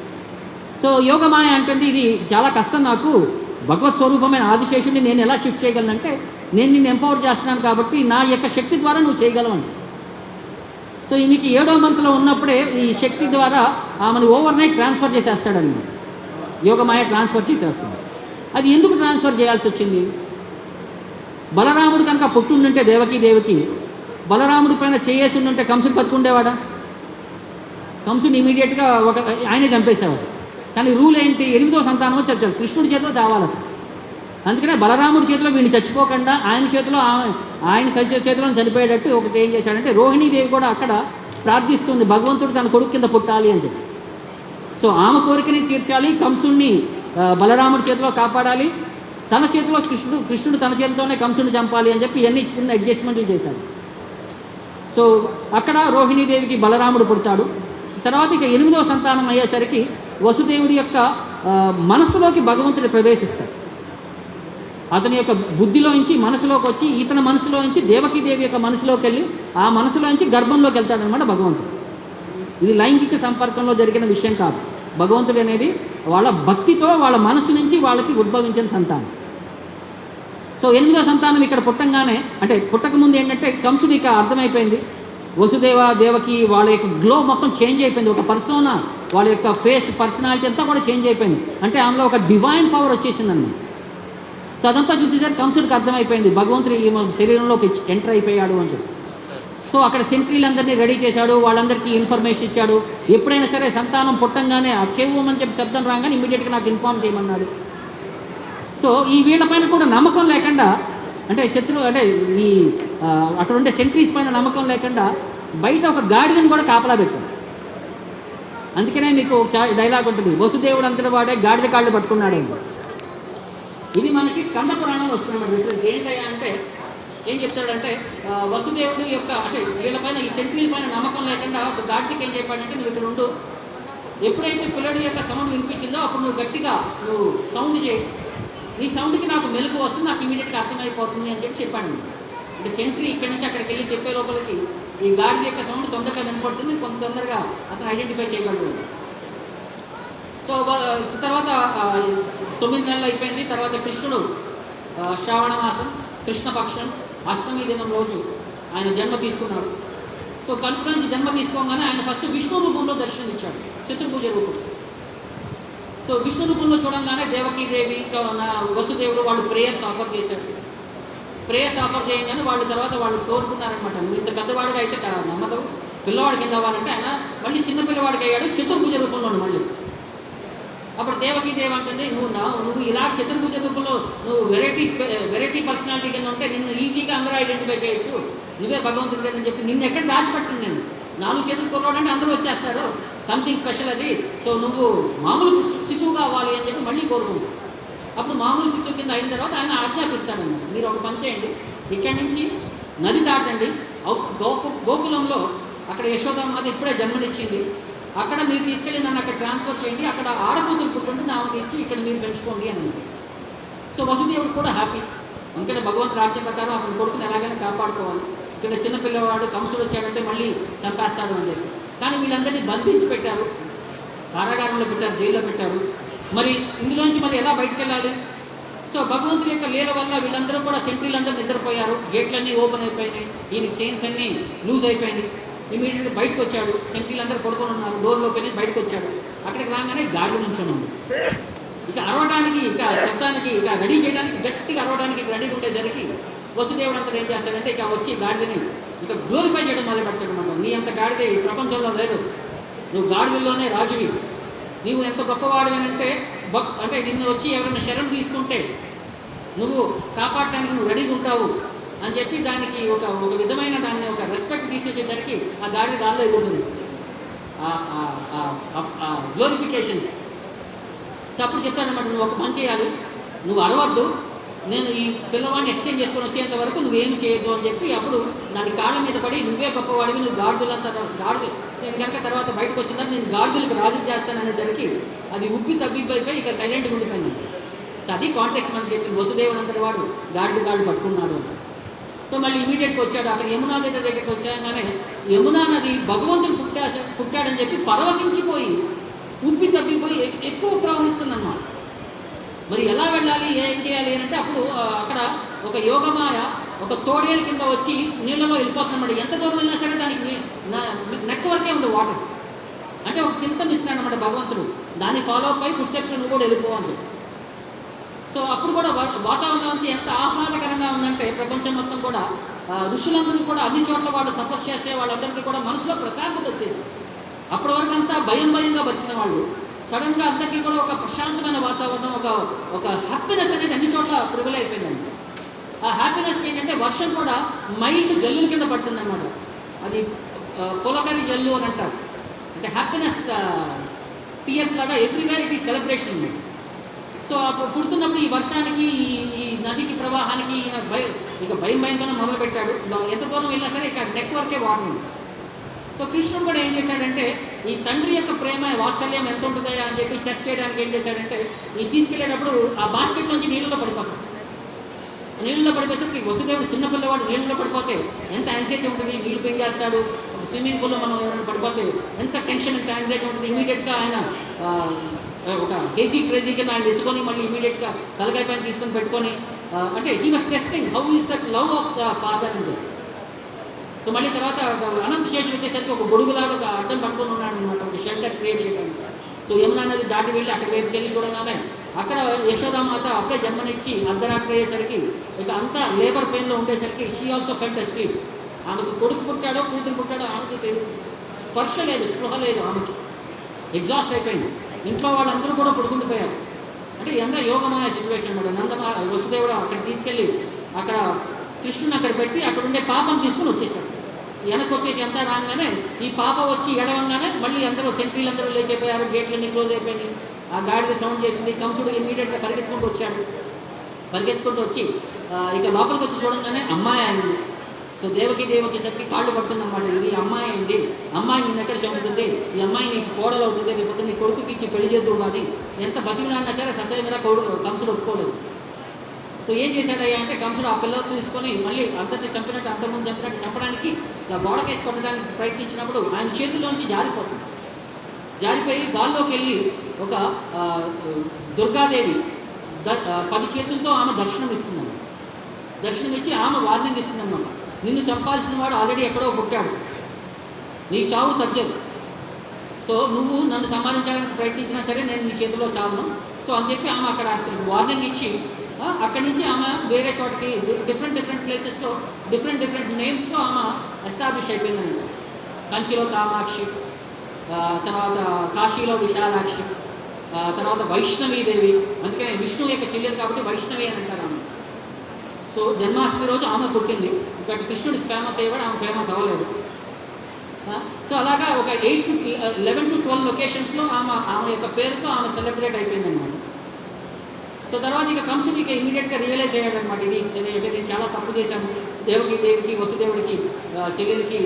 సో యోగమాయ అంటుంది, ఇది చాలా కష్టం నాకు, భగవత్ స్వరూపమైన ఆదిశేషుడిని నేను ఎలా షిఫ్ట్ చేయగలనంటే, నేను నిన్ను ఎంపవర్ చేస్తున్నాను కాబట్టి నా యొక్క శక్తి ద్వారా నువ్వు చేయగలవని. సో ఈమెకి 7వ మంత్లో ఉన్నప్పుడే ఈ శక్తి ద్వారా ఆమెను ఓవర్ నైట్ ట్రాన్స్ఫర్ చేసేస్తాడని యోగమాయ ట్రాన్స్ఫర్ చేసేస్తుంది. అది ఎందుకు ట్రాన్స్ఫర్ చేయాల్సి వచ్చింది? బలరాముడు కనుక పుట్టుండుంటే దేవకి బలరాముడి పైన చేసి ఉండుంటే కంసుడు బతుకుండేవాడా? కంసుని ఇమీడియట్గా ఆయనే చంపేసేవాడు. కానీ రూల్ ఏంటి? 8వ సంతానం వచ్చి కృష్ణుడి చేతిలో చావాలట. అందుకనే బలరాముడి చేతిలో వీడిని చచ్చిపోకుండా ఆయన చేతిలో ఆయన చేతిలో చనిపోయేటట్టు ఒకటి ఏం చేశాడంటే, రోహిణీదేవి కూడా అక్కడ ప్రార్థిస్తుంది, భగవంతుడు తన కొడుకు కింద పుట్టాలి అని చెప్పి. సో ఆమె కోరికని తీర్చాలి, కంసుడిని బలరాముడి చేతిలో కాపాడాలి, తన చేతిలో కృష్ణుడు తన చేతితోనే కంసుడిని చంపాలి అని చెప్పి ఇవన్నీ చిన్న అడ్జస్ట్మెంట్లు చేశాడు. సో అక్కడ రోహిణీదేవికి బలరాముడు పుడతాడు. తర్వాత ఇక 8వ సంతానం అయ్యేసరికి వసుదేవుడి యొక్క మనసులోకి భగవంతుడు ప్రవేశిస్తాడు. అతని యొక్క బుద్ధిలోంచి మనసులోకి వచ్చి, ఇతని మనసులోంచి దేవకీదేవి యొక్క మనసులోకి వెళ్ళి, ఆ మనసులోంచి గర్భంలోకి వెళ్తాడనమాట భగవంతుడు. ఇది లైంగిక సంపర్కంలో జరిగిన విషయం కాదు. భగవంతుడు అనేది వాళ్ళ భక్తితో వాళ్ళ మనసు నుంచి వాళ్ళకి ఉద్భవించిన సంతానం. సో 8వ సంతానం ఇక్కడ పుట్టంగానే, అంటే పుట్టకముందు ఏంటంటే కంసుడికి అర్థమైపోయింది, వసుదేవ దేవకి వాళ్ళ యొక్క గ్లో మొత్తం చేంజ్ అయిపోయింది. ఒక పర్సోనా, వాళ్ళ యొక్క ఫేస్ పర్సనాలిటీ అంతా కూడా చేంజ్ అయిపోయింది. అంటే ఆమెలో ఒక డివైన్ పవర్ వచ్చేసిందన్నమాట. సో అదంతా చూసేసరికి కంసుడికి అర్థమైపోయింది, భగవంతుడు ఈ శరీరంలోకి ఎంటర్ అయిపోయాడు అని చెప్పి. సో అక్కడ సెంట్రీలందరినీ రెడీ చేశాడు, వాళ్ళందరికీ ఇన్ఫర్మేషన్ ఇచ్చాడు. ఎప్పుడైనా సరే సంతానం పుట్టంగానే ఆ కేవ్వమని చెప్పి శబ్దం రాగానే ఇమీడియట్గా నాకు ఇన్ఫార్మ్ చేయమన్నాడు. సో ఈ వీళ్ళపైన కూడా నమ్మకం లేకుండా, అంటే అంటే ఈ అక్కడ ఉండే సెంట్రీస్ పైన నమ్మకం లేకుండా బయట ఒక గాడిదని కూడా కాపలా పెట్టాడు. అందుకనే మీకు డైలాగ్ ఉంటుంది, వసుదేవుడు అంతటి వాడే గాడిద కాళ్ళు పట్టుకున్నాడు. ఇది మనకి స్కంద పురాణంలో వస్తున్నమాట రిఫరెన్స్. ఏంటయ్యా అంటే ఏం చెప్తాడంటే, వసుదేవుడు యొక్క అంటే వీళ్ళపైన ఈ సెంట్రీల పైన నమ్మకం లేకుండా ఒక గాడికి ఏం చెప్పాడంటే, నువ్వు ఇక్కడ ఉండు, ఎప్పుడైతే పిల్లడి యొక్క సౌండ్ వినిపించిందో అప్పుడు నువ్వు గట్టిగా సౌండ్ చేయి, నీ సౌండ్కి నాకు మెలుగు వస్తుంది, నాకు ఇమీడియట్గా అర్థమైపోతుంది అని చెప్పాడు. అంటే సెంట్రీ ఇక్కడి నుంచి అక్కడికి వెళ్ళి చెప్పే లోపలికి ఈ గాడి యొక్క సౌండ్ తొందరగా వినపడుతుంది, కొంత తొందరగా అతను ఐడెంటిఫై చేయగలడు. సో తర్వాత 9 నెలలు అయిపోయింది. తర్వాత కృష్ణుడు శ్రావణ మాసం కృష్ణపక్షం 8వ దినం రోజు ఆయన జన్మ తీసుకున్నాడు. సో కల్పన నుంచి జన్మ తీసుకోగానే ఆయన ఫస్ట్ విష్ణు రూపంలో దర్శనం ఇచ్చాడు, చతుర్భుజ రూపం. సో విష్ణు రూపంలో చూడంగానే దేవకీదేవి వసుదేవుడు వాళ్ళు ప్రేయర్స్ ఆఫర్ చేశారు. ప్రేయర్స్ ఆఫర్ చేయగానే వాళ్ళు తర్వాత వాళ్ళు కోరుకున్నారనమాట, ఇంత పెద్దవాడిగా అయితే నమ్మకం, పిల్లవాడికి ఎంత అవ్వాలంటే ఆయన మళ్ళీ చిన్న పిల్లవాడికి అయ్యాడు, చతుర్భుజ రూపంలో మళ్ళీ అప్పుడు దేవకి అంటుంది, నువ్వు ఇలా చతుర్భుజ రూపంలో నువ్వు వెరైటీ పర్సనాలిటీ కింద ఉంటే నిన్ను ఈజీగా అందరూ ఐడెంటిఫై చేయొచ్చు, నువ్వే భగవంతుడు అని చెప్పి నిన్ను ఎక్కడ దాచిపెట్టింది నేను. 4 చేతులు కుర్రాడు అంటే అందరూ వచ్చేస్తారు, సంథింగ్ స్పెషల్ అది. సో నువ్వు మామూలు శిశువు కావాలి అని చెప్పి మళ్ళీ కోరుకుంటావు. అప్పుడు మామూలు శిశువు కింద అయిన తర్వాత ఆయన ఆజ్ఞాపిస్తాడన్నమాట, మీరు ఒక పని చేయండి, ఇక్కడి నుంచి నది దాటండి, గోకులంలో అక్కడ యశోదామాత ఇప్పుడే జన్మనిచ్చింది, అక్కడ మీరు తీసుకెళ్ళి నన్ను అక్కడ ట్రాన్స్ఫర్ చేయండి, అక్కడ ఆడకూతురు పుట్టుంటుంది ఆమెకి ఇచ్చి ఇక్కడ మీరు పెంచుకోండి అని. సో వసుదేవుడు కూడా హ్యాపీ, ఎందుకంటే భగవంతుడు ఆజ్ఞ ప్రకారం అతని కొడుకుని ఎలాగైనా కాపాడుకోవాలి. ఇక్కడ చిన్నపిల్లవాడు కంసుడు వచ్చాడంటే మళ్ళీ చంపేస్తాడు అని చెప్పి. కానీ వీళ్ళందరినీ బంధించి పెట్టారు, కారాగారంలో పెట్టారు, జైల్లో పెట్టారు. మరి ఇందులోంచి మరి ఎలా బయటకు వెళ్ళాలి? సో భగవంతుడి యొక్క లీల వల్ల వీళ్ళందరూ కూడా సెంట్రీలందరూ నిద్రపోయారు, గేట్లన్నీ ఓపెన్ అయిపోయినాయి, ఈయనకి చైన్స్ అన్నీ లూజ్ అయిపోయినాయి. ఇమీడియట్గా బయటకు వచ్చాడు, సెంట్రీలందరూ పడుకొని ఉన్నారు, డోర్లు ఓపెన్ అయ్యి బయటకు వచ్చాడు. అక్కడికి రాగానే గాడి నుంచున్నాడు. ఇక అరవడానికి, ఇక శబ్దానికి, ఇక రెడీ చేయడానికి, గట్టిగా అరవడానికి రెడీగా ఉండేసరికి వసుదేవుడు అంతా ఏం చేస్తాడంటే ఇక వచ్చి గాడిదని ఇక గ్లోరిఫై చేయడం మొదలు పెడతాడు అనమాట. నీ అంత గాడిద ఈ ప్రపంచంలో లేదు, నువ్వు గాడిదల్లోనే రాజువి, నీవు ఎంత గొప్పవాడివనంటే అంటే నిన్ను వచ్చి ఎవరైనా శరణ్ తీసుకుంటే నువ్వు కాపాడటానికి నువ్వు రెడీగా ఉంటావు అని చెప్పి దానికి ఒక విధమైన దాన్ని ఒక రెస్పెక్ట్ తీసేసేసరికి ఆ గాడిద గాల్లో అయిపోతుంది, గ్లోరిఫికేషన్. సో అప్పుడు చెప్తాడనమాట, నువ్వు ఒక పని చేయాలి, నువ్వు అరవద్దు, నేను ఈ పిల్లవాడిని ఎక్స్చేంజ్ చేసుకొని వచ్చేంత వరకు నువ్వేమి చేయొద్దు అని చెప్పి అప్పుడు దాని కాళ్ళ మీద పడి నువ్వే గొప్పవాడివి, నువ్వు గాడిదలంతా నేను కనుక తర్వాత బయటకు వచ్చిన తర్వాత నేను గాడిదలకు రాజు చేస్తాననేసరికి అది ఉబ్బి తగ్గిపోయిపోయి ఇక సైలెంట్గా ఉండిపోయింది. సో అది కాంటెక్స్ట్ మనకి చెప్పింది, వసుదేవుడు అంతటి వాడు గాడి పట్టుకున్నాడు. సో మళ్ళీ ఇమీడియట్గా వచ్చాడు, అక్కడ యమునా నది దగ్గరికి వచ్చాగానే యమునా నది భగవంతుడు పుట్టాడని చెప్పి పరవశించిపోయి ఉబ్బి తగ్గిపోయి ఎక్కువ ప్రవహిస్తుందన్నమాట. మరి ఎలా వెళ్ళాలి, ఏం చేయాలి అని అంటే అప్పుడు అక్కడ ఒక యోగమాయ ఒక తోడేలు కింద వచ్చి నీళ్ళలో వెళ్ళిపోతుందన్నమాట. ఎంత దూరం వెళ్ళినా సరే దానికి నెక్ వరకే ఉంది వాటర్. అంటే ఒక సింప్టమ్ ఇస్తున్నాడు అన్నమాట భగవంతుడు, దాన్ని ఫాలో అప్ అయి ఫుడ్ స్టెప్స్ నువ్వు కూడా వెళ్ళిపోవాలి. సో అప్పుడు కూడా వాతావరణం అంతా ఎంత ఆహ్లాదకరంగా ఉందంటే ప్రపంచం మొత్తం కూడా ఋషులందరూ కూడా అన్ని చోట్ల వాళ్ళు తపస్సు చేసే వాళ్ళందరికీ కూడా మనసులో ప్రశాంతత వచ్చేసి, అప్పటి వరకు అంతా భయంగా బతికిన వాళ్ళు సడన్గా అందరికీ కూడా ఒక ప్రశాంతమైన వాతావరణం, ఒక హ్యాపీనెస్ అనేది అన్ని చోట్ల ప్రివల్ అయిపోయిందండి. ఆ హ్యాపీనెస్ ఏంటంటే వర్షం కూడా మైల్డ్ జల్లుల కింద పడుతుందన్నమాట. అది పొలకరి జల్లు అని అంటారు. అంటే హ్యాపీనెస్ టీఎస్ లాగా ఎవ్రీవేర్ ఇట్ ఈ సెలబ్రేషన్ ఉంది. సో అప్పుడు పుడుతున్నప్పుడు ఈ వర్షానికి ఈ నదికి ప్రవాహానికి ఇక భయంతోనే మొదలుపెట్టాడు. ఎంత దూరం వెళ్ళినా సరే ఇక నెక్ వరకే వాటర్ ఉంది. సో కృష్ణుడు కూడా ఏం చేశాడంటే ఈ తండ్రి యొక్క ప్రేమ వాత్సల్యం ఎంత ఉంటుందా అని చెప్పి టెస్ట్ చేయడానికి ఏం చేశాడంటే ఈ తీసుకెళ్ళేటప్పుడు ఆ బాస్కెట్ నుంచి నీళ్ళలో పడిపోతాడు. నీళ్ళలో పడిపోయేసరికి వసుదేవుడు చిన్నపిల్లవాడు నీళ్ళలో పడిపోతే ఎంత యాంగ్జైటీ ఉంటుంది, నీళ్ళు పెంచేస్తాడు. స్విమ్మింగ్ పూల్లో మనం పడిపోతే ఎంత టెన్షన్, ఎంత యాంగ్జైటీ ఉంటుంది. ఇమీడియట్గా ఆయన ఒక క్రేజీ కింద ఆయన ఎత్తుకొని మళ్ళీ ఇమీడియట్గా తలకాయ పైన తీసుకొని పెట్టుకొని అంటే he was testing how is that love of the father అని. సో మళ్ళీ తర్వాత అనంత శేషు వచ్చేసరికి ఒక గొడుగులాగా ఒక అడ్డం పట్టుకొని ఉన్నాడు అనమాట, ఒక షెల్టర్ క్రియేట్ చేయడానికి. సో యమునా నది దాటి వెళ్ళి అక్కడ వైపుకి వెళ్ళి చూడగానే అక్కడ యశోదామాత అప్పుడే జన్మనిచ్చి అర్ధరాత్రి అయ్యేసరికి ఇక అంతా లేబర్ పెయిన్లో ఉండేసరికి షీ ఆల్సో ఫెల్ట్ అస్లీప్. ఆమెకు కొడుకు పుట్టాడో కూతురు పుట్టాడో ఆమెకి తెలియదు, స్పర్శ లేదు, స్పృహ లేదు, ఆమెకి ఎగ్జాస్ట్ అయిపోయింది. ఇంట్లో వాళ్ళందరూ కూడా పడుకుండిపోయారు. అంటే ఎంత యోగమైన సిచ్యువేషన్ అనమాట. వసుదేవుడు అక్కడ తీసుకెళ్ళి అక్కడ కృష్ణుని అక్కడ పెట్టి అక్కడ ఉండే పాపను తీసుకుని వచ్చేసాడు. వెనక్కి వచ్చేసి అంతా రాగానే ఈ పాప వచ్చి ఎడవంగానే మళ్ళీ అందరూ సెంట్రీలందరూ లేచిపోయారు, గేట్లన్నీ క్లోజ్ అయిపోయింది. ఆ గాడిద సౌండ్ చేసింది. కంసుడు ఇమీడియట్గా పరిగెత్తుకుంటూ వచ్చాడు. పరిగెత్తుకుంటూ వచ్చి ఇక లోపలికి వచ్చి చూడంగానే అమ్మాయి అయింది. సో దేవకి వచ్చేసరికి కాళ్ళు పడుతుందన్నమాట. ఇది అమ్మాయి అయింది, అమ్మాయి నీ దగ్గర చదువుతుంది, ఈ అమ్మాయి నీకు కోడలు అవుతుంది, లేకపోతే నీ కొడుకుకి ఇచ్చి పెళ్లి చేద్దాం. కానీ ఎంత బతికినాడినా సరే ససైన కంసుడు ఒప్పుకోలేదు. సో ఏం చేశాడయ్యా అంటే కంసుడు ఆ పిల్లలు తీసుకొని మళ్ళీ అందరినీ చంపినట్టు అంతకుముందు చంపడానికి ఇలా గోడకేసి కొట్టడానికి ప్రయత్నించినప్పుడు ఆయన చేతుల్లోంచి జారిపోయి గాల్లోకి వెళ్ళి ఒక దుర్గాదేవి 10 చేతులతో ఆమె దర్శనం ఇస్తుందన్నమాట. దర్శనం ఇచ్చి ఆమె వార్నింగ్ ఇస్తుందన్నమాట, నిన్ను చంపాల్సిన వాడు ఆల్రెడీ ఎక్కడో పుట్టాడు, నీ చావు తగ్గదు. సో నువ్వు నన్ను సంహరించడానికి ప్రయత్నించినా సరే నేను నీ చేతిలో చావును. సో అని చెప్పి ఆమె అక్కడ వార్నింగ్ ఇచ్చి అక్కడి నుంచి ఆమె వేరే చోటకి డిఫరెంట్ ప్లేసెస్లో డిఫరెంట్ నేమ్స్తో ఆమె ఎస్టాబ్లిష్ అయిపోయిందన్నమాట. కంచిలో కామాక్షి, తర్వాత కాశీలో విశాలాక్షి, తర్వాత వైష్ణవీదేవి, అందుకనే విష్ణువు యొక్క చెల్లెలు కాబట్టి వైష్ణవి అని అంటారు ఆమె. సో జన్మాష్టమి రోజు ఆమె పుట్టింది, బట్ కృష్ణుడు ఫేమస్ అయ్యాడు, ఆమె ఫేమస్ అవ్వలేదు. సో అలాగా ఒక 8 to 11 to 12 లొకేషన్స్లో ఆమె యొక్క పేరుతో ఆమె సెలబ్రేట్ అయిపోయింది అనమాట. సో తర్వాత ఇక కంసుడికి ఇమీడియట్గా రియలైజ్ అయ్యాడు అనమాట, ఇది నేను చాలా తప్పు చేశాను, దేవికి వసుదేవుడికి చెల్లెలకి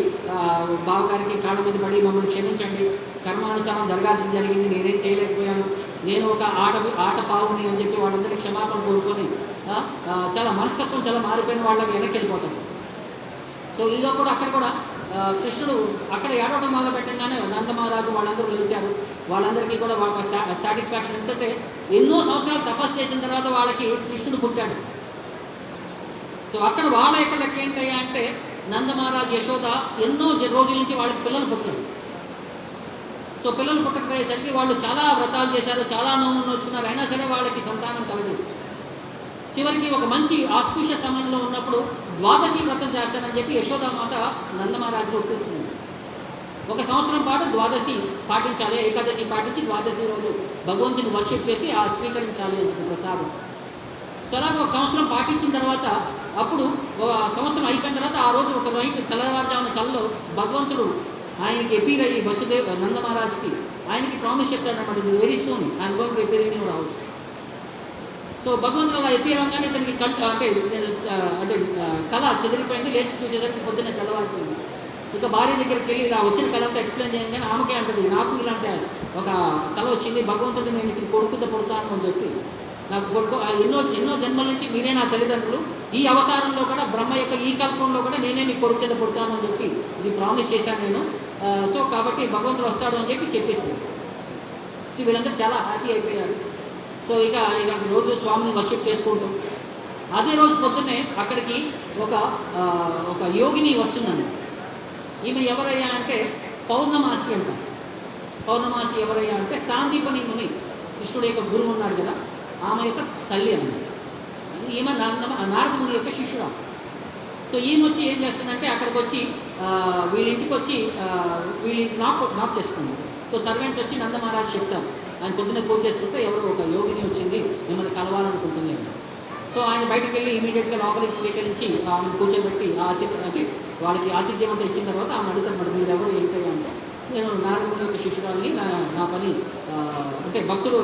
బావగారికి కాళ్ళ మీద పడి మమ్మల్ని క్షమించండి, కర్మానుసారం జరగాల్సింది జరిగింది, నేనేం చేయలేకపోయాను, నేను ఒక ఆట పావుని అని చెప్పి వాళ్ళందరికీ క్షమాపణ కోరుకొని చాలా మనస్తత్వం చాలా మారిపోయిన వాళ్ళకి వెనక్కి వెళ్ళిపోతాం. సో ఈలో కూడా అక్కడ కూడా కృష్ణుడు అక్కడ ఏడవడం మొదలు పెట్టగానే నందమహారాజు వాళ్ళందరూ లేచారు. వాళ్ళందరికీ కూడా ఒక సాటిస్ఫాక్షన్ ఏంటంటే ఎన్నో సంవత్సరాలు తపస్సు చేసిన తర్వాత వాళ్ళకి కృష్ణుడు పుట్టాడు. సో అక్కడ వాళ్ళ యొక్క లెక్క ఏంటయ్యా అంటే నందమహారాజు యశోద ఎన్నో రోజుల నుంచి వాళ్ళకి పిల్లలు పుట్టారు. సో పిల్లలు పుట్టకపోయేసరికి వాళ్ళు చాలా వ్రతాలు చేశారు, చాలా నోములు నోచుకున్నారు, అయినా సరే వాళ్ళకి సంతానం కలగదు. చివరికి ఒక మంచి ఆస్పిష సమయంలో ఉన్నప్పుడు ద్వాదశి వ్రతం చేస్తానని చెప్పి యశోదామాత నందమహారాజు ఒప్పిస్తుంది. 1 సంవత్సరం పాటు ద్వాదశి పాటించాలి, ఏకాదశి పాటించి ద్వాదశి రోజు భగవంతుని వర్షిప్ చేసి స్వీకరించాలి అని చెప్పి ప్రసాదం. సో అలాగే 1 సంవత్సరం పాటించిన తర్వాత అప్పుడు సంవత్సరం అయిపోయిన తర్వాత ఆ రోజు ఒక నైట్ తెల్లవారుజామున కల్లో భగవంతుడు ఆయనకి ఎపీర్ అయ్యి నందమహారాజుకి ఆయనకి ప్రామిస్ చెప్తాడనమాట, very soon I'm going to appear in your house. So భగవంతుడు అలా ఎపీర్ అవగానే ఇతనికి అంటే కళ చెదిరిపోయింది, లేచి చూసేసరికి పొద్దున్న తెల్లవారిపోయింది. ఇక భార్య దగ్గరికి వెళ్ళి ఇలా వచ్చిన కళ అంతా ఎక్స్ప్లెయిన్ చేయగానే ఆమెకే అంటుంది, నాకు ఇలాంటి ఒక కళ వచ్చింది, భగవంతుడు నేను ఇక్కడ కొడుకుతో పుడతాను అని చెప్పి, నాకు కొడుకు ఎన్నో జన్మల నుంచి మీరే నా తల్లిదండ్రులు, ఈ అవతారంలో కూడా బ్రహ్మ యొక్క ఈ కల్పంలో కూడా నేనే నీ కొడుకు కింద పుడతాను అని చెప్పి ఇది ప్రామిస్ చేశాను నేను, సో కాబట్టి భగవంతుడు వస్తాడు అని చెప్పి చెప్పేసింది. సో వీళ్ళందరూ చాలా హ్యాపీ అయిపోయారు. సో ఇక రోజు స్వామిని వర్షిప్ చేసుకుంటాం. అదే రోజు పొద్దున్నే అక్కడికి ఒక యోగిని వస్తుందండి. ఈమె ఎవరయ్యా అంటే పౌర్ణమాసి అంట. పౌర్ణమాసి ఎవరయ్యా అంటే సాందీపని ముని, కృష్ణుడు యొక్క గురువు ఉన్నాడు కదా, ఆమె యొక్క తల్లి అన్నమాట. ఈమె నారద ముని యొక్క శిష్యుడు. సో ఈమె వచ్చి ఏం చేస్తుందంటే అక్కడికి వచ్చి వీళ్ళింటికి వచ్చి వీళ్ళకి నాక్ చేస్తుంది. సో సర్వెంట్స్ వచ్చి నందమహారాజు చెప్తారు, ఆయన పొద్దున్న పూజ చేసుకుంటే ఎవరో ఒక యోగిని వచ్చింది మిమ్మల్ని కలవాలనుకుంటుంది అని. సో ఆయన బయటకు వెళ్ళి ఇమీడియట్గా లోపలికి స్వీకరించి ఆమెను కూర్చోబెట్టి అంటే వాళ్ళకి ఆతిథ్యం అంతా ఇచ్చిన తర్వాత ఆమె అడుగుతారు, మీరు ఎవరు ఏంటంటే అంటే నేను నారదుని యొక్క శిష్యురాలని, నా పని అంటే భక్తుడు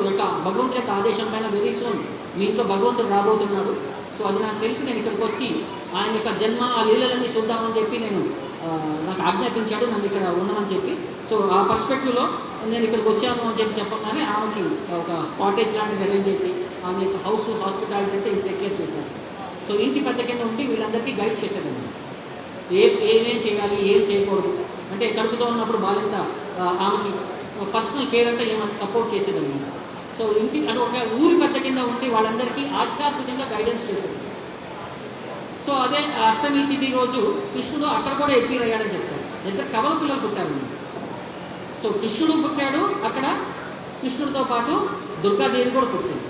భగవంతుడి యొక్క ఆదేశం పైన వెరీ సూన్ మీ ఇంట్లో భగవంతుడు రాబోతున్నాడు, సో అది నాకు తెలిసి నేను ఇక్కడికి వచ్చి ఆయన యొక్క జన్మ ఆ లీలలన్నీ చూద్దామని చెప్పి నాకు ఆజ్ఞాపించాడు, నన్ను ఇక్కడ ఉన్నామని చెప్పి. సో ఆ పర్స్పెక్టివ్లో నేను ఇక్కడికి వచ్చాను అని చెప్పగానే ఆమెకి ఒక కాటేజ్ లాంటిది అరేంజ్ చేసి ఆమె యొక్క హౌస్ హాస్పిటాలిటీ అంటే టేక్ కేర్ చేశారు. సో ఇంటి పెద్ద కింద ఉండి వీళ్ళందరికీ గైడ్ చేశాడండి, ఏమేం చేయాలి ఏం చేయకూడదు, అంటే కడుపుతో ఉన్నప్పుడు బాధ్యత ఆమెకి పర్సనల్ కేర్ అంటే ఏమైనా సపోర్ట్ చేసేదన్నమాట. సో ఇంటి అంటే ఒక ఊరి పెద్ద కింద ఉండి వాళ్ళందరికీ ఆధ్యాత్మికంగా గైడెన్స్ చేశాడు. సో అదే అష్టమి తిథి రోజు కృష్ణుడు అక్కడ కూడా ఎపీర్ అయ్యాడని చెప్తారు. ఇద్దరు కవల పిల్లలు పుట్టారు. సో కృష్ణుడు పుట్టాడు అక్కడ, కృష్ణుడితో పాటు దుర్గాదేవి కూడా పుట్టింది.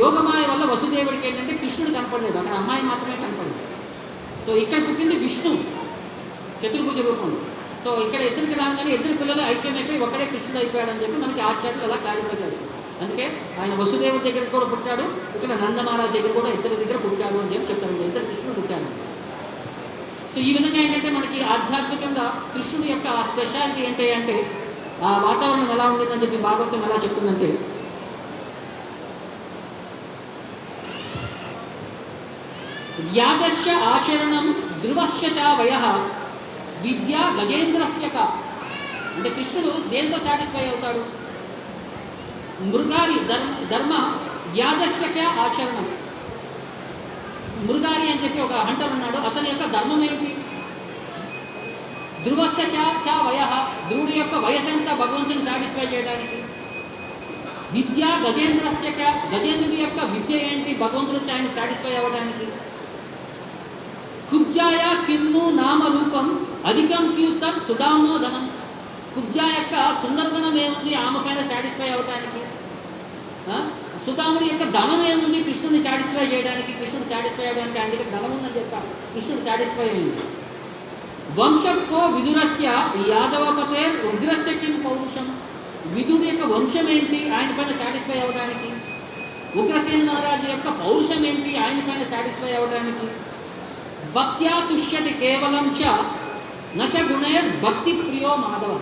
యోగమాయ వల్ల వసుదేవుడికి ఏంటంటే కృష్ణుడు కనపడలేదు, అక్కడ అమ్మాయి మాత్రమే కనపడింది. సో ఇక్కడ పుట్టింది విష్ణు చతుర్భుజ రూపంలో. సో ఇక్కడ ఇద్దరికి రాగానే ఇద్దరు పిల్లలు ఐక్యమైపోయి ఒకడే కృష్ణుడు అయిపోయాడని చెప్పి మనకి ఆచార్యులు అలా క్లారిఫై చేస్తారు. అందుకే ఆయన వసుదేవుడి దగ్గర కూడా పుట్టాడు, ఇక్కడ నందమహారాజు దగ్గర కూడా ఇద్దరి దగ్గర పుట్టాడు అని చెప్పి చెప్తారు, ఇద్దరు కృష్ణుడు పుట్టాడు. సో ఈ విధంగా ఏంటంటే మనకి ఆధ్యాత్మికంగా కృష్ణుడి యొక్క స్పెషాలిటీ ఏంటి అంటే ఆ వాతావరణం ఎలా ఉండేదని చెప్పి భాగవతం ఎలా చెప్తుందంటే, యాగశ్చ ఆచరణం ధ్రువశ్చ చ వయః విద్యా గజేంద్రస్య క. అంటే కృష్ణుడు దేంతో సాటిస్ఫై అవుతాడు? మృగారి ధర్మ యాగశ్చ ఆచరణం. మృగారి అని చెప్పి ఒక హంటర్ ఉన్నాడు, అతని యొక్క ధర్మం ఏంటి? ధ్రువస్య చ వయః, ధ్రువుడి యొక్క వయసు ఎంత భగవంతుని సాటిస్ఫై చేయడానికి. విద్యా గజేంద్రస్య చ, గజేంద్రుడి యొక్క విద్య ఏంటి భగవంతుడు ఆయన సాటిస్ఫై అవ్వడానికి. కుబ్జాయ కిమ్ను నామరూపం అధికం కీర్తం సుధామోదనం. కుబ్జా యొక్క సుందరధనం ఏముంది ఆమె పైన సాటిస్ఫై అవ్వడానికి. సుధాముడి యొక్క ధనం ఏముంది కృష్ణుడిని సాటిస్ఫై చేయడానికి. కృష్ణుడు సాటిస్ఫై అవ్వడానికి ఆయన దగ్గర ధనం ఉందని చెప్పారు, కృష్ణుడు సాటిస్ఫై అయింది. వంశకో విదురస్య యాదవపతే ఉగ్రస్య కిం పౌరుషం. విదుడి యొక్క వంశం ఏంటి ఆయన పైన సాటిస్ఫై అవ్వడానికి, ఉగ్రసేన మహారాజు యొక్క పౌరుషం ఏంటి ఆయన పైన సాటిస్ఫై అవ్వడానికి. భక్త్యా తుష్యతి కేవలం చ నచ గుణైర్ భక్తి ప్రియో మాధవ.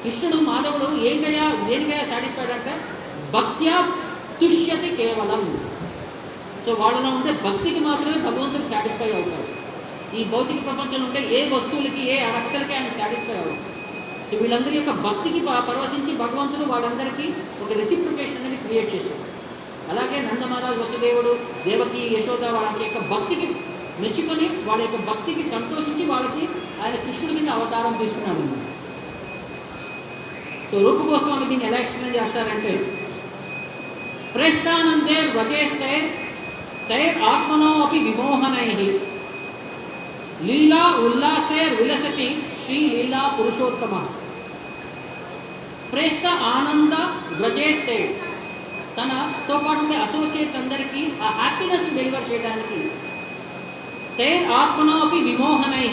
కృష్ణుడు మాధవుడు ఏంటయ్యా దేనికయ్యా సాటిస్ఫైడ్ అంటే భక్త్యా తుష్యతి కేవలం. సో వాళ్ళలో ఉంటే భక్తికి మాత్రమే భగవంతుడు సాటిస్ఫై అవుతాడు. ఈ భౌతిక ప్రపంచంలో ఉంటే ఏ వస్తువులకి ఏ అర్హతలకి ఆయన సాటిస్ఫై అవ్వదు. సో వీళ్ళందరి యొక్క భక్తికి పరవశించి భగవంతుడు వాళ్ళందరికీ ఒక రెసిప్రికేషన్ అనేది క్రియేట్ చేశాడు. అలాగే నందమహారాజు వసుదేవుడు దేవకి యశోద వాళ్ళ యొక్క భక్తికి మెచ్చుకొని వాళ్ళ యొక్క భక్తికి సంతోషించి వాళ్ళకి ఆయన కృష్ణుడి కింద అవతారం తీసుకున్నాడు. సో రూప గోస్వామి దీన్ని ఎలా ఎక్స్ప్లెయిన్ చేస్తారంటే ప్రేష్టానందే వ్రజేస్తే తైర్ ఆత్మనో అపి విమోహనై లీలా ఉల్లాసేర్ విలసతి శ్రీ లీలా పురుషోత్తమ. ప్రేష్ట ఆనంద వ్రజేస్తే తనతో పాటు ఉండే అసోసియేట్స్ అందరికీ ఆ హ్యాపీనెస్ డెలివర్ చేయడానికి తైర్ ఆత్మనో అపి విమోహనై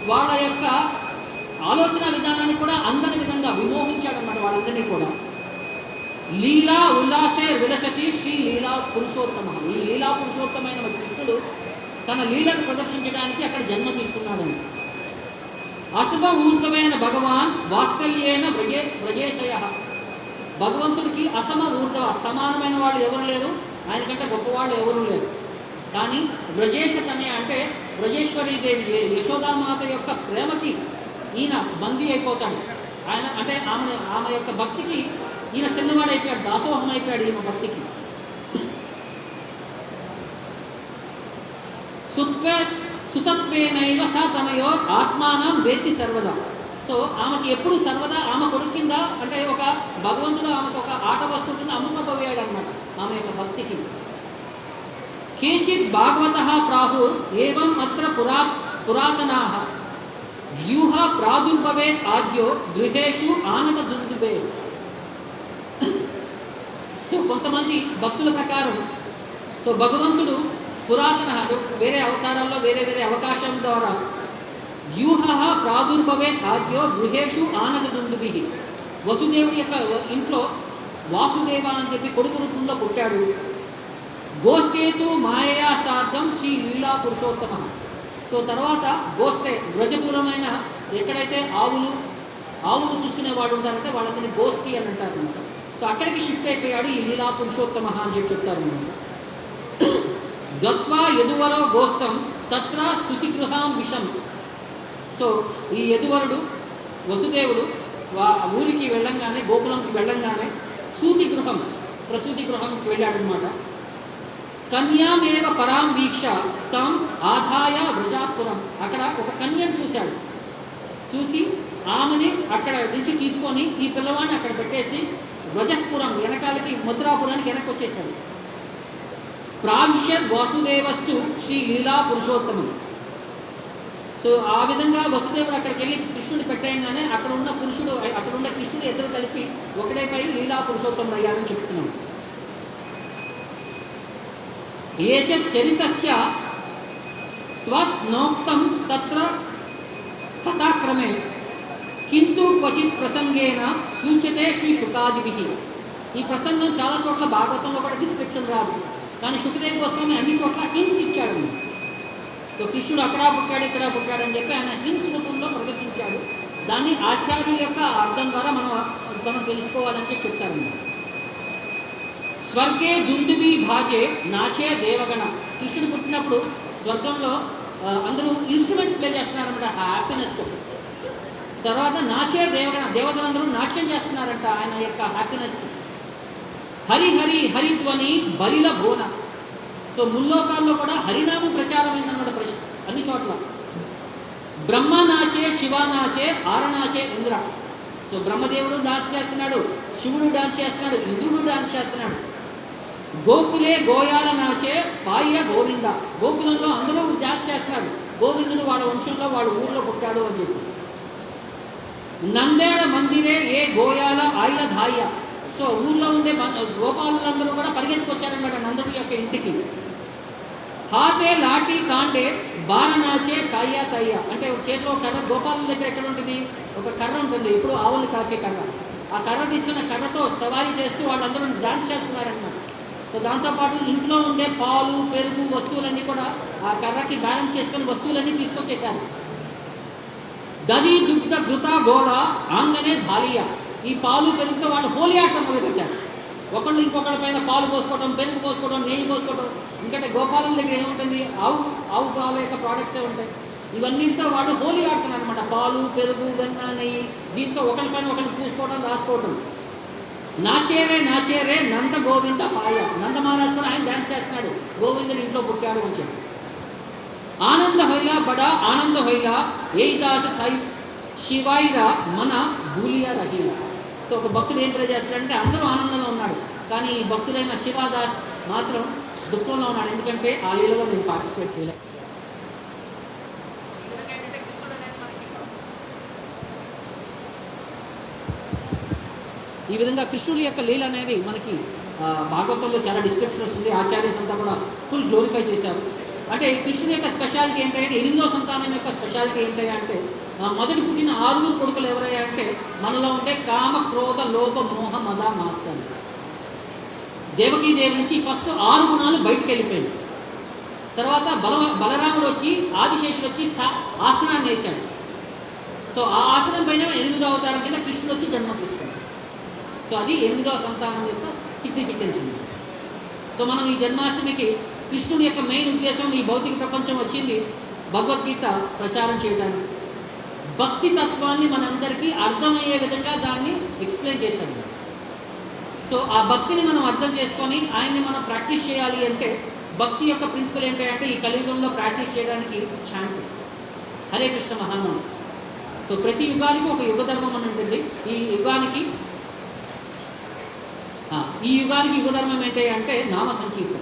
వాళ్ళ యొక్క ఆలోచన విధానాన్ని కూడా అందరి విధంగా విమోహించాడన్నమాట వాళ్ళందరినీ కూడా. లీలా ఉల్లాసే విలసతి శ్రీ లీలా పురుషోత్తమ. ఈ లీలా పురుషోత్తమైన కృష్ణుడు తన లీలను ప్రదర్శించడానికి అక్కడ జన్మ తీసుకున్నాడని. అశుభ ఊర్ధమైన భగవాన్ వాత్సల్యేన వ్రజేశయ. భగవంతుడికి అసమ ఊర్ధవ సమానమైన వాళ్ళు ఎవరు లేరు, ఆయనకంటే గొప్పవాళ్ళు ఎవరు లేరు. కానీ వ్రజేశతనే అంటే వ్రజేశ్వరీదేవి యశోదామాత యొక్క ప్రేమకి ఈయన బందీ అయిపోతాడు. ఆయన అంటే ఆమె యొక్క భక్తికి ఈయన చిన్నవాడైపోయాడు, దాసోహం అయిపోయాడు ఈమె భక్తికి. సుతత్వేనైవ స తనయో ఆత్మానం వేత్తి సర్వదా. సో ఆమెకి ఎప్పుడు సర్వదా ఆమె కొడుకు కింద అంటే ఒక భగవంతుడు ఆమెకు ఒక ఆట వస్తువు కింద అమ్ముకపోయాడు అనమాట ఆమె యొక్క భక్తికి. కేచిత్ భాగవత ప్రాహు ఏవం అత్ర పురాతనా వ్యూహ ప్రాదుర్భవే ఆద్యో గృహేషు ఆనక దుర్దుభే. సో కొంతమంది భక్తుల ప్రకారం సో భగవంతుడు పురాతన వేరే అవతారాల్లో వేరే వేరే అవకాశం ద్వారా వ్యూహ ప్రాదుర్భవే ఆద్యో గృహేషు ఆనక దుందుభి. వసుదేవుడి యొక్క ఇంట్లో వాసుదేవ అని చెప్పి కొడుకు రూపంలో పుట్టాడు. గోష్ఠేతు మాయా సార్థం శ్రీ లీలా పురుషోత్తమ. సో తర్వాత గోష్ఠే వ్రజపురమైన ఎక్కడైతే ఆవులు చూసుకునేవాడు ఉంటారంటే వాళ్ళందరినీ గోష్ఠి అని అంటారు అనమాట. సో అక్కడికి షిఫ్ట్ అయిపోయాడు ఈ లీలా పురుషోత్తమ అని చెప్పి చెప్తారు అనమాట. గత్వా యదువరో గోష్టం తత్ర శృతిగృహం విషం. సో ఈ యదువరుడు వసుదేవుడు ఊరికి వెళ్ళంగానే గోకులంకి వెళ్ళంగానే ప్రసూతి గృహంకి వెళ్ళాడనమాట. కన్యామేవ పరాం వీక్ష తం ఆదాయ వ్రజాపురం. అక్కడ ఒక కన్యను చూశాడు. చూసి ఆమెని అక్కడ నుంచి తీసుకొని ఈ పిల్లవాడిని అక్కడ పెట్టేసి వ్రజపురం వెనకాలకి మధురాపురానికి వెనక్కి వచ్చేసాడు. ప్రావిశ్యత్ వాసుదేవస్తు శ్రీ లీలా పురుషోత్తమం. సో ఆ విధంగా వసుదేవుడు అక్కడికి వెళ్ళి కృష్ణుడు పెట్టేయగానే అక్కడ ఉన్న కృష్ణుడు ఇద్దరు కలిపి ఒకటేపై లీలా పురుషోత్తముడు అయ్యారని చెప్తున్నాం. ఏచత్ చరితస్య త్వనోక్తం తత్ర కథాక్రమే కింటు క్వచిత్ ప్రసంగేన సూచ్యతే శ్రీ శుకాదిభిః. ఈ ప్రసంగం చాలా చోట్ల భాగవతంలో కూడా డిస్క్రిప్షన్ రాదు, కానీ శుకదేవ్ గోస్వామి అన్ని చోట్ల హింట్స్ ఇచ్చాడు. సో కృష్ణుడు అక్కడ పుట్టాడు ఇక్కడ పుట్టాడు అని చెప్పి ఆయన హింట్స్ రూపంలో ప్రదర్శించాడు. దాన్ని ఆచార్యుల యొక్క అర్థం ద్వారా మనం తెలుసుకోవాలని చెప్పి చెప్తారు. స్వర్గే దుందుబి భాజే నాచే దేవగణ. కృష్ణుడు పుట్టినప్పుడు స్వర్గంలో అందరూ ఇన్స్ట్రుమెంట్స్ ప్లే చేస్తున్నారన్నమాట హ్యాపీనెస్తో. తర్వాత నాచే దేవగణ, దేవతలందరూ నాట్యం చేస్తున్నారంట ఆయన యొక్క హ్యాపీనెస్కి. హరిధ్వని బలిల భోన. సో ముల్లోకాల్లో కూడా హరినామం ప్రచారం అయిందన్నమాట అన్ని చోట్ల. బ్రహ్మ నాచే శివ నాచే ఆరనాచే ఇంద్ర. సో బ్రహ్మదేవుడు డాన్స్ చేస్తున్నాడు, శివుడు డాన్స్ చేస్తున్నాడు, ఇంద్రుడు డాన్స్ చేస్తున్నాడు. గోకులే గోయాల నాచే పాయ గోవింద. గోకులంలో అందరూ డాన్స్ చేస్తున్నాడు. గోవిందుడు వాళ్ళ వంశంలో వాళ్ళ ఊళ్ళో పుట్టాడు అని చెప్పి. నందేడ మందిరే ఏ గోయాల ఆయిల ధాయ. సో ఊళ్ళో ఉండే గోపాలులందరూ కూడా పరిగెత్తుకొచ్చారనమాట నందుడి యొక్క ఇంటికి. హాతే లాఠీ కాండే బాలనాచే తయ్యా తయ్యా. అంటే చేతిలో కర్ర, గోపాల దగ్గర ఎక్కడ ఉంటుంది ఒక కర్ర ఉంటుంది, ఎప్పుడు ఆవులు కాచే కర్ర. ఆ ఆ కర్ర తీసుకున్న కర్రతో సవారీ చేస్తూ వాళ్ళందరూ డాన్స్ చేస్తున్నారన్నమాట. సో దాంతోపాటు ఇంట్లో ఉండే పాలు పెరుగు వస్తువులన్నీ కూడా ఆ కర్రకి బ్యాలెన్స్ చేసుకుని వస్తువులన్నీ తీసుకొచ్చేసారు. దది దుగ్ధ ఘృత గోళ ఆంగనే ధాలియా. ఈ పాలు పెరుగుతో వాళ్ళు హోలీ ఆట మొదలుపెట్టారు. ఒకళ్ళు ఇంకొకరి పైన పాలు పోసుకోవడం, పెరుగు పోసుకోవడం, నెయ్యి పోసుకోవడం. ఎందుకంటే గోపాలం దగ్గర ఏముంటుంది, ఆవు పాల యొక్క ప్రోడక్ట్సే ఉంటాయి. ఇవన్నింటితో వాళ్ళు హోలీ ఆడుతున్నారు అనమాట. పాలు పెరుగు వెన్న నెయ్యి దీంతో ఒకరిపైన ఒకరిని పూసుకోవడం రాసుకోవడం. నాచేరే నాచేరే నంద గోవింద పాయ. నంద మహారాజు కూడా ఆయన డ్యాన్స్ చేస్తున్నాడు, గోవిందుని ఇంట్లో పుట్టాడు అని చెప్పి. ఆనంద హైలా బడా ఆనంద హైలా ఏ దాస సాయి శివాయిరా మన భూలియా రహీలా. సో ఒక భక్తుడు ఏం తెలియజేస్తాడంటే అందరూ ఆనందంలో ఉన్నాడు, కానీ ఈ భక్తుడైన శివాదాస్ మాత్రం దుఃఖంలో ఉన్నాడు. ఎందుకంటే ఆ లీలలో నేను పార్టిసిపేట్ చేయలే. ఈ విధంగా కృష్ణుడి యొక్క లీల అనేది మనకి భాగవతంలో చాలా డిస్క్రిప్షన్ వస్తుంది. ఆచార్యస్ అంతా కూడా ఫుల్ గ్లోరిఫై చేశారు. అంటే కృష్ణుడి యొక్క స్పెషాలిటీ ఏంటంటే, 8వ సంతానం యొక్క స్పెషాలిటీ ఏంటంటే అంటే మొదటి పుట్టిన 6 కొడుకులు ఎవరయ్యా అంటే మనలో ఉంటే కామ క్రోధ లోభ మోహ మద మాత్సర్యం. దేవకీదేవి నుంచి ఫస్ట్ 6 గుణాలు బయటకు వెళ్ళిపోయింది. తర్వాత బలరాముడు వచ్చి ఆదిశేషుడు వచ్చి ఆసనాన్ని వేశాడు. సో ఆ ఆసనం పైన 8వ అవతారం కింద కృష్ణుడు వచ్చి జన్మ తీసుకున్నాడు. సో అది 8వ సంతానం యొక్క సిగ్నిఫికెన్స్. సో మనం ఈ జన్మాష్టమికి కృష్ణుడి యొక్క మెయిన్ ఉద్దేశం, ఈ భౌతిక ప్రపంచం వచ్చింది భగవద్గీత ప్రచారం చేయడానికి, భక్తి తత్వాన్ని మనందరికీ అర్థమయ్యే విధంగా దాన్ని ఎక్స్ప్లెయిన్ చేశాడు. సో ఆ భక్తిని మనం అర్థం చేసుకొని ఆయన్ని మనం ప్రాక్టీస్ చేయాలి అంటే భక్తి యొక్క ప్రిన్సిపల్ ఏంటంటే ఈ కలియుగంలో ప్రాక్టీస్ చేయడానికి శాంతి, హరే కృష్ణ మహానామం. సో ప్రతి యుగానికి ఒక యుగ ధర్మం అని ఉంటుంది. ఈ యుగానికి యుగ ధర్మం ఏంటి అంటే నామ సంకీర్తన.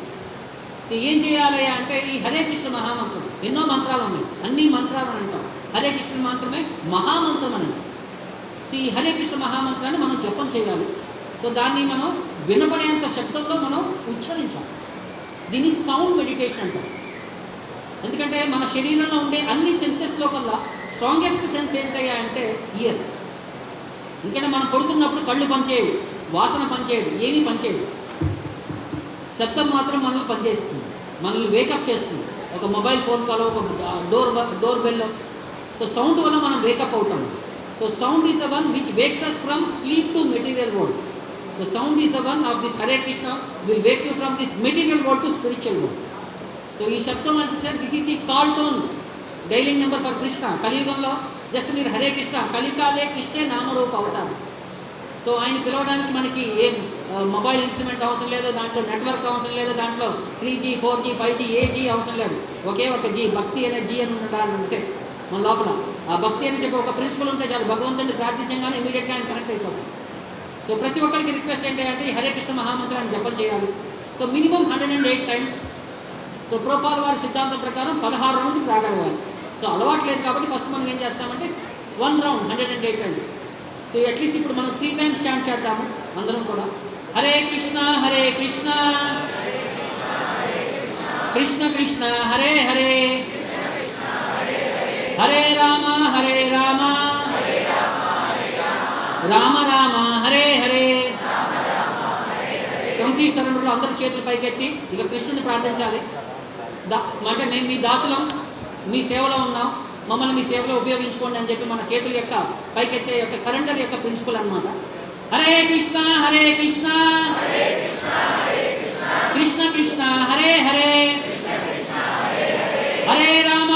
ఏం చేయాలి అంటే ఈ హరే కృష్ణ మహామంత్రం, ఎన్నో మంత్రాలు ఉన్నాయి, అన్ని మంత్రాలు అని అంటాం. హరే కృష్ణ మంత్రమే మహామంత్రం అని. ఈ హరే కృష్ణ మహామంత్రాన్ని మనం జపం చేయాలి. సో దాన్ని మనం వినపడేంత శబ్దంలో మనం ఉచ్చరించాలి. దీన్ని సౌండ్ మెడిటేషన్ అంటాం. ఎందుకంటే మన శరీరంలో ఉండే అన్ని సెన్సెస్లో కల్లా స్ట్రాంగెస్ట్ సెన్స్ ఏంటయ్యా అంటే ఇయర్. ఎందుకంటే మనం పడుకున్నప్పుడు కళ్ళు పనిచేయవు, వాసన పనిచేయదు, ఏమీ పనిచేయదు. శబ్దం మాత్రం మనల్ని పనిచేస్తుంది, మనల్ని వేకప్ చేస్తుంది. ఒక మొబైల్ ఫోన్ కాల్, ఒక డోర్ బెల్. సో సౌండ్ వల్ల మనం వేకప్ అవుతాం. So sound is the one which wakes us from sleep to material world. The sound is the one of this Hare Krishna will wake you from this material world to spiritual world. So ఈ శబ్దం అంటే sir this is the call tone dialing number for Krishna. కలియుగంలో just మీరు హరే కృష్ణ, కలికాలే కృష్ణే నామరూప అవతారం. So ఆయన పిలవడానికి మనకి ఏం మొబైల్ ఇన్స్ట్రుమెంట్ అవసరం లేదు, దాంట్లో నెట్వర్క్ అవసరం లేదు, దాంట్లో 3G 4G 5G ఏ జీ అవసరం లేదు. ఒకే ఒక జీ, భక్తి అనే జీ అని ఉండాలంటే మన లోపల ఆ భక్తి అని చెప్పి ఒక ప్రిన్సిపల్ ఉంటే చాలు. భగవంతుడిని ప్రార్థించగానే ఇమీడియట్గా ఆయన కనెక్ట్ అయిపోతుంది. సో ప్రతి ఒక్కరికి రిక్వెస్ట్ ఏంటంటే హరే కృష్ణ మహామంత్రాన్ని జపం చేయాలి. So minimum 108 times. సో ప్రోపాల్ వారి సిద్ధాంతం ప్రకారం 16 రౌండ్లు రాగలగాలి. సో అలవాటు లేదు కాబట్టి ఫస్ట్ మనం ఏం చేస్తామంటే 1 రౌండ్ 108 టైమ్స్. సో అట్లీస్ట్ ఇప్పుడు మనం 3 టైమ్స్ చాంట్ చేద్దాము అందరం కూడా. హరే కృష్ణ కృష్ణ కృష్ణ హరే హరే, హరే రామ రామ రామ హరే హరే. కంప్లీట్ సరెండర్లో అందరూ చేతులు పైకెత్తి ఇక కృష్ణుని ప్రార్థించాలి. అంటే మేము మీ దాసులం, మీ సేవలో ఉన్నాం, మమ్మల్ని మీ సేవలో ఉపయోగించుకోండి అని చెప్పి మన చేతుల యొక్క పైకెత్తే యొక్క సరెండర్ యొక్క ప్రిన్సిపల్ అనమాట. హరే కృష్ణ కృష్ణ కృష్ణ హరే హరే, హరే రామ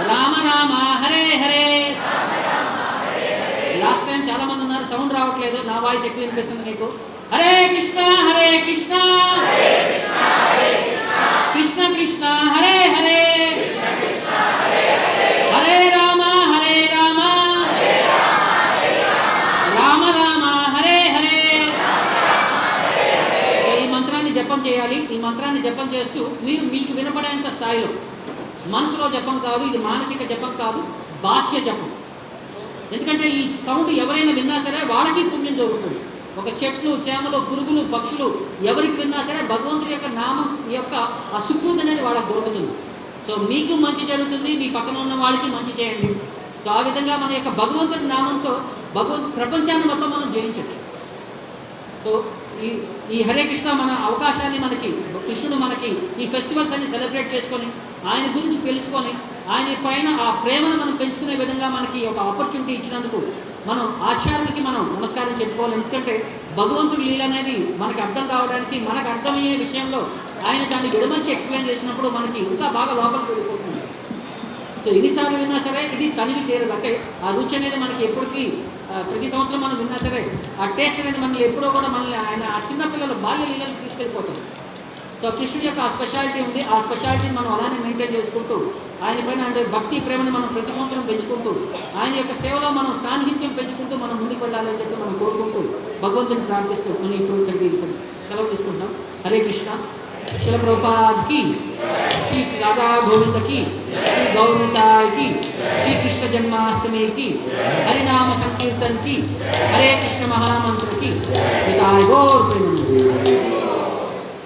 రామ రామ హరే హరే. లాస్ట్ టైం చాలా మంది ఉన్నారు, సౌండ్ రావట్లేదు, నా వాయిస్ ఎక్కువ వినిపిస్తుంది మీకు. హరే కృష్ణ కృష్ణ కృష్ణ హరే హరే, హరే రామ రామ రామ హరే హరే. ఈ మంత్రాన్ని జపం చేయాలి. ఈ మంత్రాన్ని జపం చేస్తూ మీరు మీకు వినపడేంత స్థాయిలో, మనసులో జపం కాదు, ఇది మానసిక జపం కాదు, బాహ్య జపం. ఎందుకంటే ఈ సౌండ్ ఎవరైనా విన్నా సరే వాళ్ళకి పుణ్యం జరుగుతుంది. ఒక చెట్లు చేమలు పురుగులు పక్షులు ఎవరికి విన్నా సరే భగవంతుడి యొక్క నామం యొక్క ఆ సుకృతి అనేది వాళ్ళకి దొరుకుతుంది. సో మీకు మంచి జరుగుతుంది, మీ పక్కన ఉన్న వాళ్ళకి మంచి చేయండి. సో ఆ విధంగా మన యొక్క భగవంతుడి నామంతో ప్రపంచాన్ని మొత్తం మనం జయించవచ్చు. సో ఈ హరే కృష్ణ మన అవకాశాన్ని మనకి కృష్ణుడు మనకి ఈ ఫెస్టివల్స్ అన్ని సెలబ్రేట్ చేసుకొని ఆయన గురించి తెలుసుకొని ఆయన పైన ఆ ప్రేమను మనం పెంచుకునే విధంగా మనకి ఒక ఆపర్చునిటీ ఇచ్చినందుకు మనం ఆచార్యులకి మనం నమస్కారం చెప్పుకోవాలి. ఎందుకంటే భగవంతుడి లీల అనేది మనకి అర్థం కావడానికి, మనకు అర్థమయ్యే విషయంలో ఆయన దాన్ని విడమర్చి ఎక్స్ప్లెయిన్ చేసినప్పుడు మనకి ఇంకా బాగా లోపలికి వెళ్ళిపోతుంది. సో ఎన్నిసార్లు విన్నా సరే ఇది తనివి తీరదు. అంటే ఆ రుచి అనేది మనకి ఎప్పటికీ ప్రతి సంవత్సరం మనం విన్నా సరే ఆ టేస్ట్ అనేది మనల్ని ఎప్పుడో కూడా మనల్ని ఆయన ఆ చిన్నపిల్లల బాల్య లీలలు తీసుకెళ్ళిపోతాం. సో కృష్ణుడి యొక్క ఆ స్పెషాలిటీ ఉంది. ఆ స్పెషాలిటీని మనం అలానే మెయింటైన్ చేసుకుంటూ ఆయన పైన అంటే భక్తి ప్రేమను మనం ప్రతి సంవత్సరం పెంచుకుంటూ ఆయన యొక్క సేవలో మనం సాన్నిహిత్యం పెంచుకుంటూ మనం ముందుకు వెళ్ళాలని చెప్పి మనం కోరుకుంటూ భగవంతుని ప్రార్థిస్తూ మనం ఇప్పుడు సెలవు తీసుకుంటాం. హరే కృష్ణ. శిల ప్రభుపాద్కి, శ్రీ రాధా గోవిందకి, శ్రీ గౌరతాకి, శ్రీ కృష్ణ జన్మాష్టమికి, హరినామ సంకీర్తన్కి, హరే కృష్ణ మహామంత్రకి, విదాయ గో